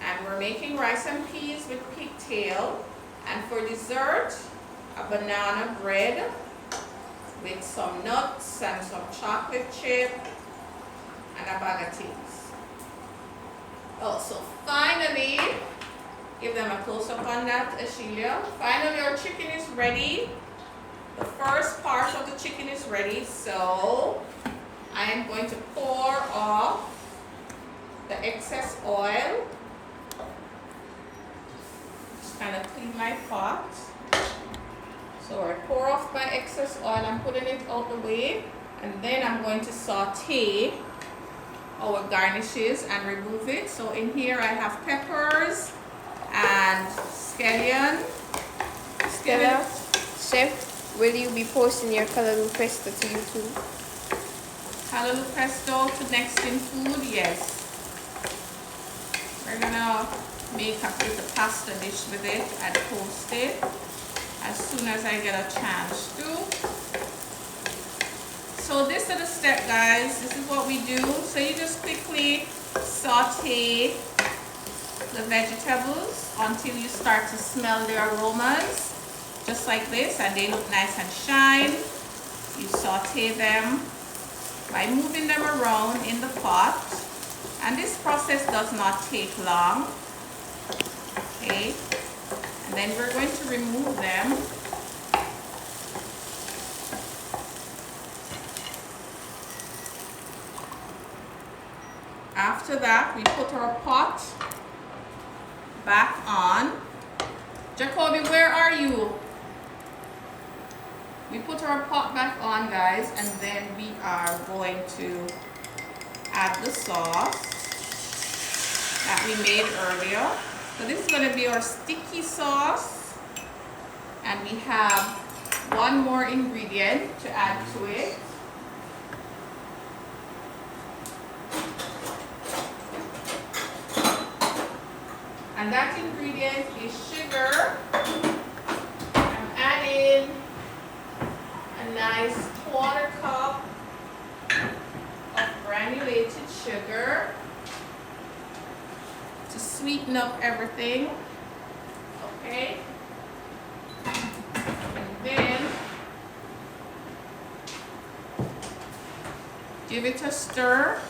And we're making rice and peas with pigtail. And for dessert, a banana bread with some nuts and some chocolate chip and a bag of things. Oh, so finally, give them a close-up on that, Ashelia. Finally, our chicken is ready. The first part of the chicken is ready, so I am going to pour off the excess oil. Just kind of clean my pot. So I pour off my excess oil, I'm putting it out the way, and then I'm going to saute our garnishes and remove it. So in here I have peppers and scallion. Stella, Chef, will you be posting your callaloo pesto to YouTube? Callaloo pesto to Nextinfood, yes. We're gonna make a little pasta dish with it and post it as soon as I get a chance to. So this is the step, guys. This is what we do. So you just quickly saute the vegetables until you start to smell the aromas, just like this, and they look nice and shine. You saute them by moving them around in the pot, and this process does not take long. Okay, and then we're going to remove them. After that, we put our pot back on. Jacoby, where are you? We put our pot back on, guys, and then we are going to add the sauce that we made earlier. So this is going to be our sticky sauce, and we have one more ingredient to add to it. And that ingredient is sugar. I'm adding a nice 1/4 cup of granulated sugar to sweeten up everything. Okay. And then give it a stir.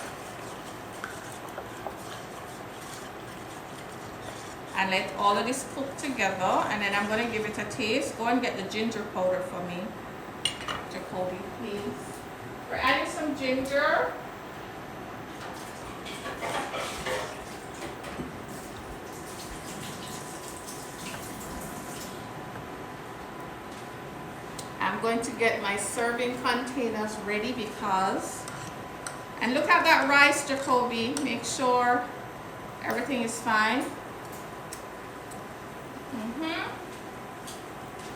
And let all of this cook together, and then I'm going to give it a taste. Go and get the ginger powder for me, Jacoby, please. We're adding some ginger. I'm going to get my serving containers ready because, and look at that rice, Jacoby. Make sure everything is fine.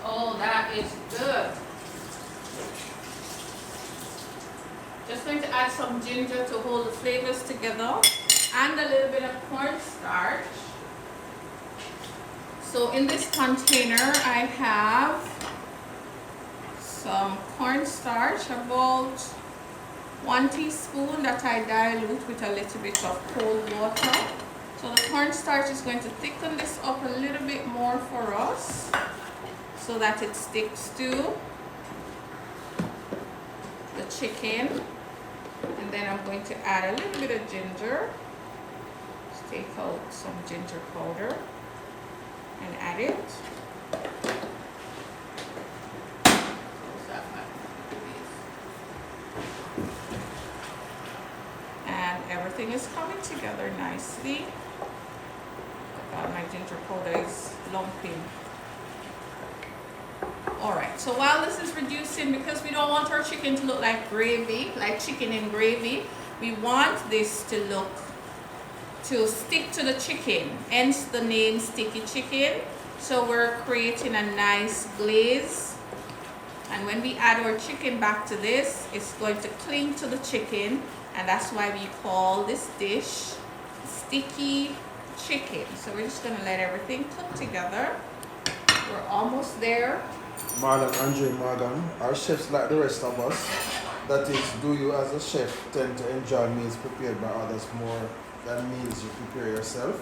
Oh, that is good. Just going to add some ginger to hold the flavors together, and a little bit of cornstarch. So in this container I have some cornstarch, about 1 teaspoon that I dilute with a little bit of cold water So the cornstarch is going to thicken this up a little bit more for us so that it sticks to the chicken. And then I'm going to add a little bit of ginger. Let's take out some ginger powder and add it. And everything is coming together nicely. My ginger powder is lumping. Alright, so while this is reducing, because we don't want our chicken to look like gravy, like chicken in gravy, we want this to stick to the chicken, hence the name sticky chicken. So we're creating a nice glaze, and when we add our chicken back to this, it's going to cling to the chicken, and that's why we call this dish sticky chicken. So we're just going to let everything cook together. We're almost there. Madam Andre Morgan, our chefs like the rest of us, that is, do you as a chef tend to enjoy meals prepared by others more than meals you prepare yourself?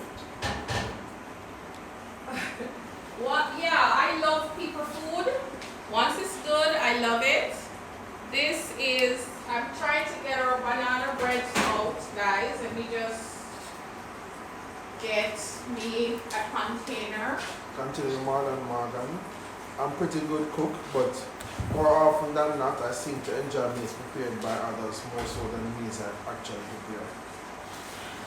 Yeah, I love people food. Once it's good, I love it. This is, I'm trying to get our banana bread out, guys. Let me just get me a container. Continue, Madam Morgan. I'm pretty good cook, but more often than not, I seem to enjoy meals prepared by others more so than meals I actually prepare.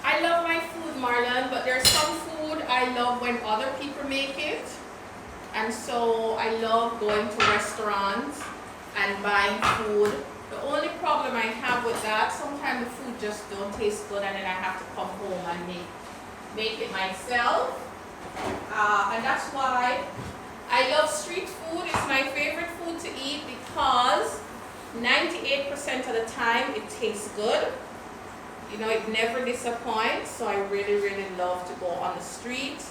I love my food, Marlon, but there's some food I love when other people make it. And so I love going to restaurants and buying food. The only problem I have with that, sometimes the food just don't taste good, and then I have to come home and make it myself. And that's why I love street food. It's my favorite food to eat because 98% of the time it tastes good. You know, it never disappoints. So I really, really love to go on the street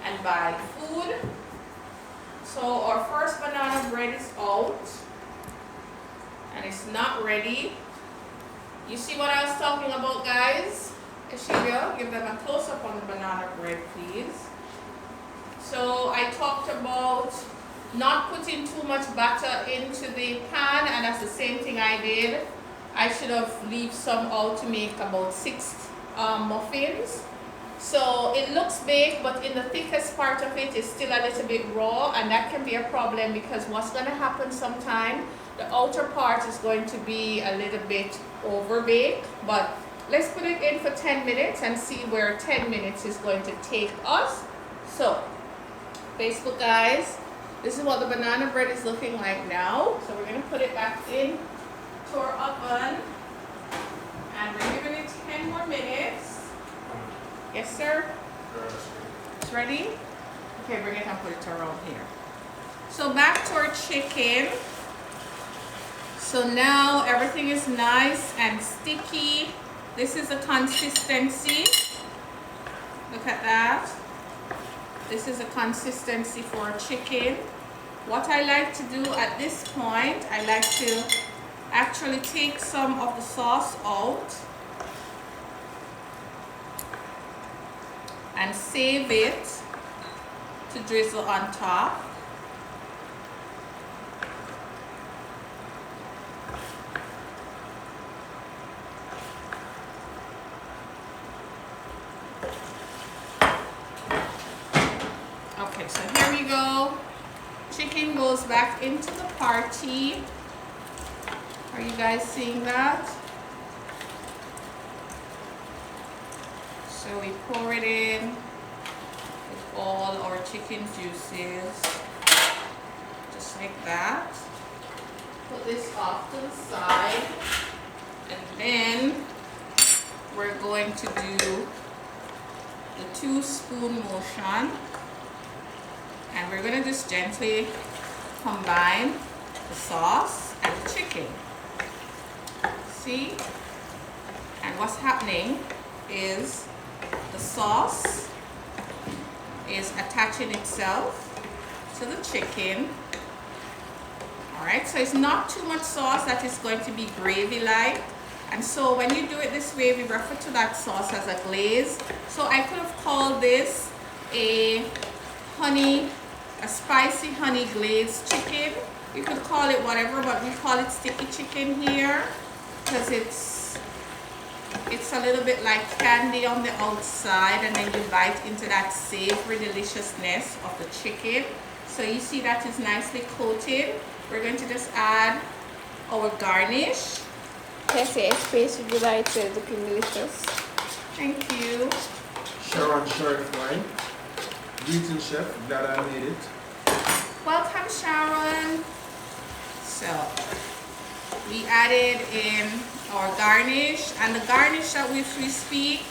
and buy food. So our first banana bread is out and it's not ready. You see what I was talking about, guys? Ashivia, give them a close-up on the banana bread, please. So I talked about not putting too much batter into the pan, and that's the same thing I did. I should have leave some out to make about 6 muffins. So it looks baked, but in the thickest part of it is still a little bit raw, and that can be a problem because what's going to happen sometime, the outer part is going to be a little bit over baked. But let's put it in for 10 minutes and see where 10 minutes is going to take us. So Facebook guys, this is what the banana bread is looking like now. So we're going to put it back in to our oven and we're giving it 10 more minutes. Yes, sir? It's ready? Okay, bring it and put it around here. So back to our chicken. So now everything is nice and sticky. This is the consistency. Look at that. This is a consistency for a chicken. What I like to do at this point, I like to actually take some of the sauce out and save it to drizzle on top. Okay, so here we go. Chicken goes back into the party. Are you guys seeing that? So we pour it in with all our chicken juices, just like that. Put this off to the side, and then we're going to do the 2-spoon motion, and we're going to just gently combine the sauce and the chicken. See? And what's happening is the sauce is attaching itself to the chicken. Alright, so it's not too much sauce that is going to be gravy-like. And so when you do it this way, we refer to that sauce as a glaze. So I could have called this a spicy honey glazed chicken. You could call it whatever, but we call it sticky chicken here because it's a little bit like candy on the outside, and then you bite into that savory deliciousness of the chicken. So you see that is nicely coated. We're going to just add our garnish. Cassie, space would you like to looking delicious? Thank you. Sharon Sheriff Wine. Greeting, Chef. Glad I made it. Welcome, Sharon. So we added in our garnish, and the garnish that we speak,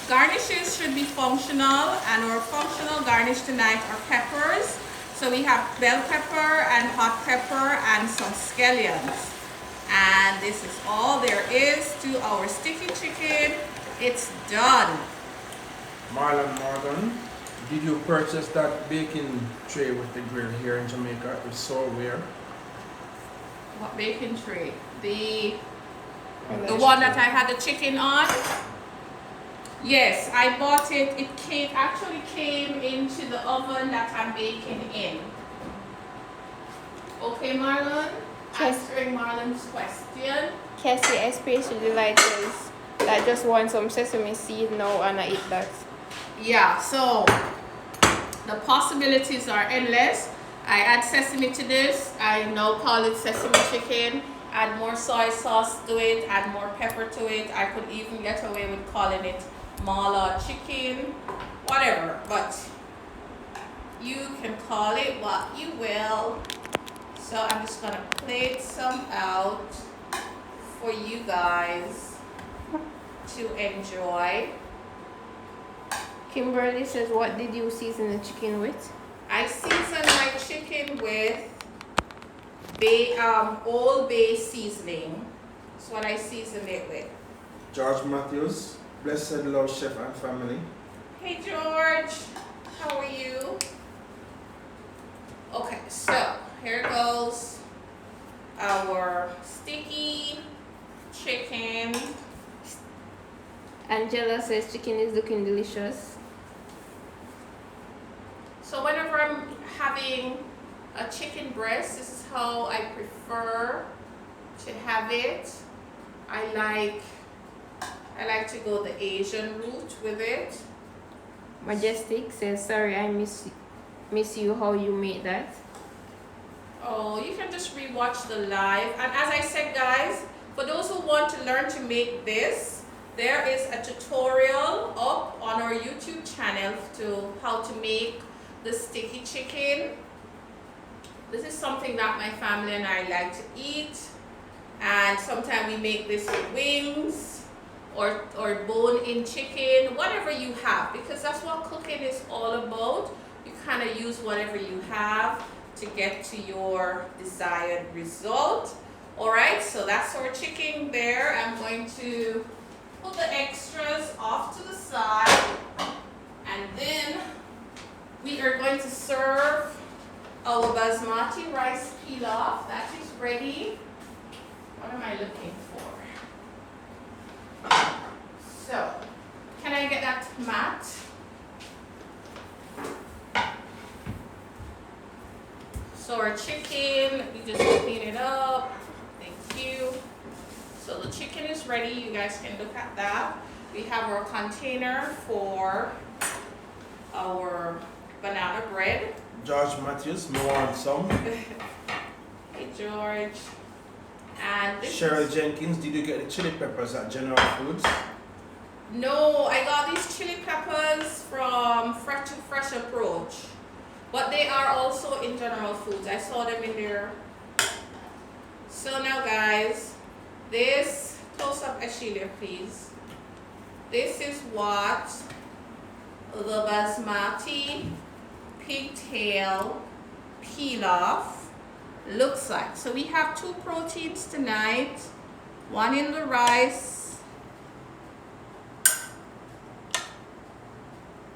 garnishes should be functional, and our functional garnish tonight are peppers. So we have bell pepper and hot pepper and some scallions. And this is all there is to our sticky chicken. It's done. Marlon Morgan, did you purchase that baking tray with the grill here in Jamaica? If so, where? What baking tray? The one that I had the chicken on? Yes, I bought it. It actually came into the oven that I'm baking in. Okay, Marlon? Answering Marlon's question. Cassie, I space would you like is that just want some sesame seed now and I eat that. Yeah, so the possibilities are endless. I add sesame to this. I now call it sesame chicken. Add more soy sauce to it, add more pepper to it. I could even get away with calling it mala chicken, whatever, but you can call it what you will. So I'm just gonna plate some out for you guys to enjoy. Kimberly says, what did you season the chicken with? I season my chicken with Old Bay seasoning. That's what I seasoned it with. George Matthews, blessed love, chef and family. Hey George, how are you? Okay, so here goes our sticky chicken. Angela says chicken is looking delicious. So whenever I'm having a chicken breast, this is how I prefer to have it. I like to go the Asian route with it. Majestic says, sorry, I miss you how you made that. Oh, you can just rewatch the live. And as I said, guys, for those who want to learn to make this, there is a tutorial up on our YouTube channel to how to make the sticky chicken. This is something that my family and I like to eat, and sometimes we make this with wings or bone-in chicken, whatever you have, because that's what cooking is all about. You kind of use whatever you have to get to your desired result. All right, so that's our chicken there. I'm going to put the extras off to the side, and then we are going to serve our basmati rice pilaf. That is ready. What am I looking for? So, can I get that mat? So our chicken, we just clean it up. Thank you. So the chicken is ready. You guys can look at that. We have our container for our banana bread. George Matthews, me want some. Hey George. And this Cheryl Jenkins, did you get the chili peppers at General Foods? No, I got these chili peppers from Fresh Approach, but they are also in General Foods. I saw them in there. So now guys, this, close up Ashelia please. This is what the basmati pigtail pilaf looks like. So we have two proteins tonight, one in the rice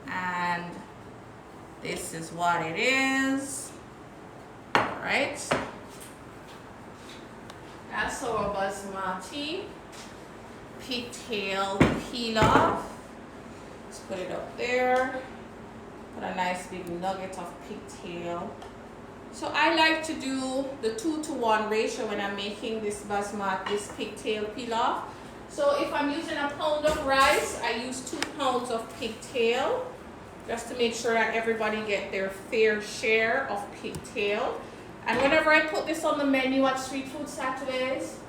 and this is what it is. All right, that's our basmati. pigtail pilaf. Let's put it up there. Put a nice big nugget of pigtail. So I like to do the 2-to-1 ratio when I'm making this pigtail pilaf. So if I'm using a pound of rice, I use 2 pounds of pigtail, just to make sure that everybody get their fair share of pigtail. And whenever I put this on the menu at Street Food Saturdays,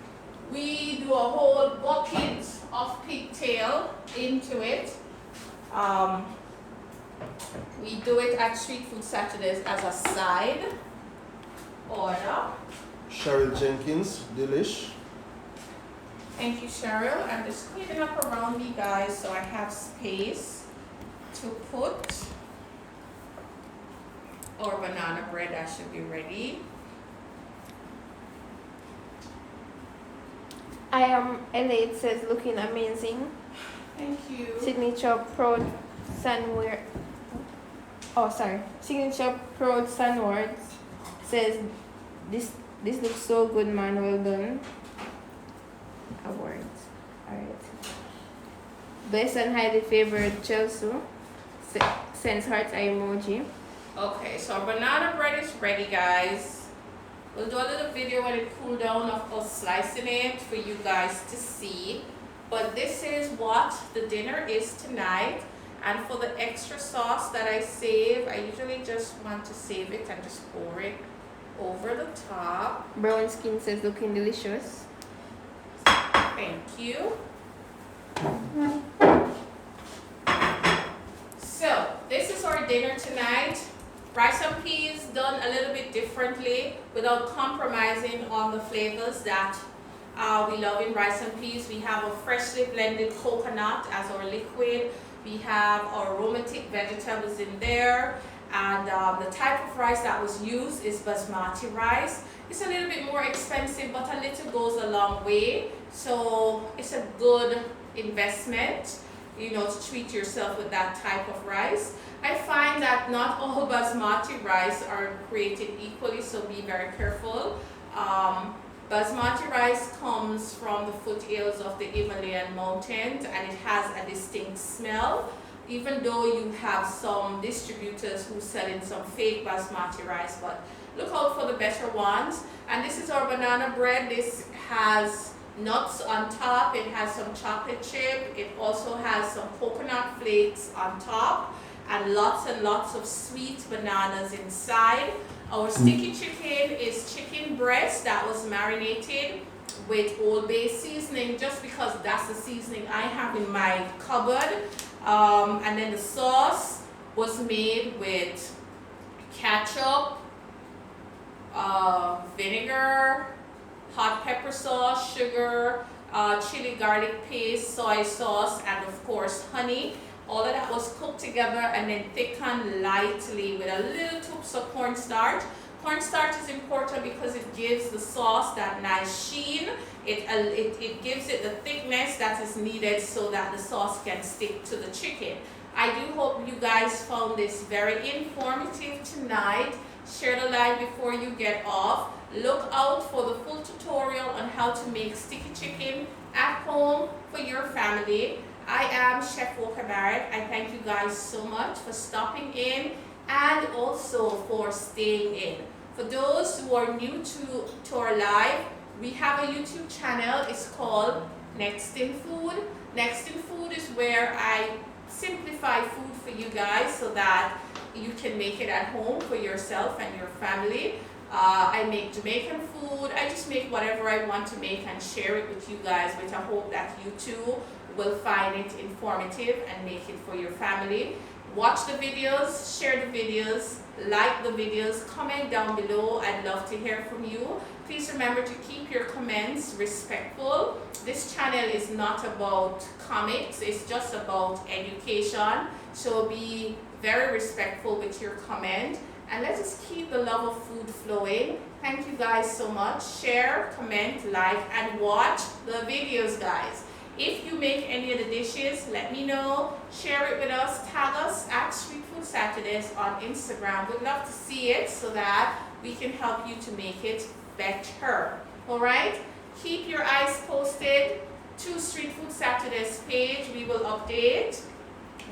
we do a whole bucket of pigtail into it. We do it at Street Food Saturdays as a side order. Cheryl Jenkins, delish. Thank you, Cheryl. I'm just cleaning up around me, guys, so I have space to put our banana bread. That should be ready. I am LA, it says looking amazing. Thank you. Signature Proud Sunward. Oh, sorry. Signature Proud Sunwards says this looks so good, man. Well done. Awards. Alright. Blessed and highly favored Chelsea sends heart eye emoji. Okay, so our banana bread is ready, guys. We'll do a little video when it cools down of us slicing it for you guys to see. But this is what the dinner is tonight. And for the extra sauce that I save, I usually just want to save it and just pour it over the top. Brown Skin says looking delicious. Thank you. So, this is our dinner tonight. Rice and peas done a little bit differently without compromising on the flavors that we love in rice and peas. We have a freshly blended coconut as our liquid. We have our aromatic vegetables in there. And the type of rice that was used is basmati rice. It's a little bit more expensive, but a little goes a long way. So it's a good investment, you know, to treat yourself with that type of rice. I find that not all basmati rice are created equally, so be very careful. Basmati rice comes from the foothills of the Himalayan mountains, and it has a distinct smell. Even though you have some distributors who sell in some fake basmati rice, but look out for the better ones. And this is our banana bread. This has nuts on top. It has some chocolate chip. It also has some coconut flakes on top, and lots of sweet bananas inside. Our sticky chicken is chicken breast that was marinated with Old Bay seasoning, just because that's the seasoning I have in my cupboard. And then the sauce was made with ketchup, vinegar, hot pepper sauce, sugar, chili garlic paste, soy sauce, and of course honey. All of that was cooked together and then thickened lightly with a little touch of cornstarch. Cornstarch is important because it gives the sauce that nice sheen. It gives it the thickness that is needed so that the sauce can stick to the chicken. I do hope you guys found this very informative tonight. Share the live before you get off. Look out for the full tutorial on how to make sticky chicken at home for your family. I am Chef Walker-Barrett. I thank you guys so much for stopping in and also for staying in. For those who are new to our live, we have a YouTube channel. It's called Nextinfood. Nextinfood is where I simplify food for you guys so that you can make it at home for yourself and your family. I make Jamaican food. I just make whatever I want to make and share it with you guys, with a hope that you too will find it informative and make it for your family. Watch the videos, share the videos, like the videos, comment down below. I'd love to hear from you. Please remember to keep your comments respectful. This channel is not about comics, it's just about education. So be very respectful with your comment. And let us keep the love of food flowing. Thank you guys so much. Share, comment, like, and watch the videos, guys. If you make any of the dishes, let me know. Share it with us. Tag us at Streetfoodsaturdays on Instagram. We'd love to see it so that we can help you to make it better. All right? Keep your eyes posted. to Street Food Saturdays page. We will update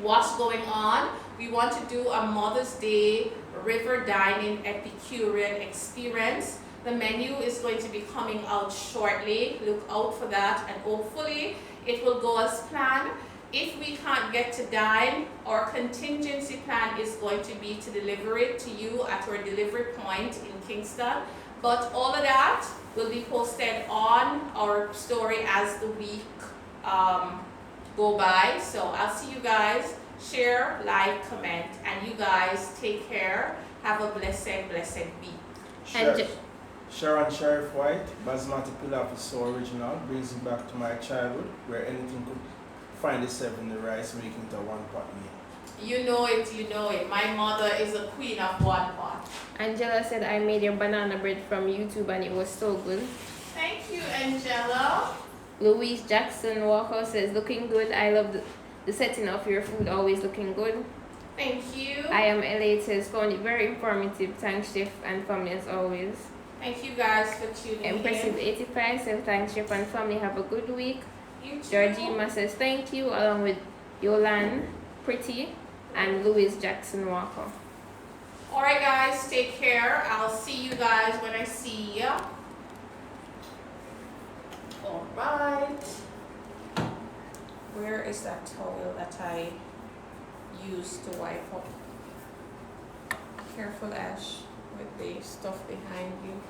what's going on. We want to do a Mother's Day river dining Epicurean experience. The menu is going to be coming out shortly. Look out for that, and hopefully it will go as planned. If we can't get to dine, our contingency plan is going to be to deliver it to you at our delivery point in Kingston. But all of that will be posted on our story as the week go by. So I'll see you guys. Share, like, comment, and you guys take care. Have a blessed week. Sharon Sheriff White, Basmati Pilaf is so original, brings me back to my childhood where anything could find itself in the rice, making it a one-pot meal. You know it. My mother is a queen of one pot. Angela said, I made your banana bread from YouTube and it was so good. Thank you, Angela. Louise Jackson Walker says, looking good. I love the setting of your food, always looking good. Thank you. I am elated. Found it very informative. Thanks, Chef and family, as always. Thank you guys for tuning Impressive in. 85 says, thanks, Chef and family. Have a good week. You too. Georgina says, thank you, along with Yolan Pretty and Louise Jackson Walker. Alright guys, take care. I'll see you guys when I see ya. Alright. Where is that towel that I used to wipe up? Careful, Ash, with the stuff behind you.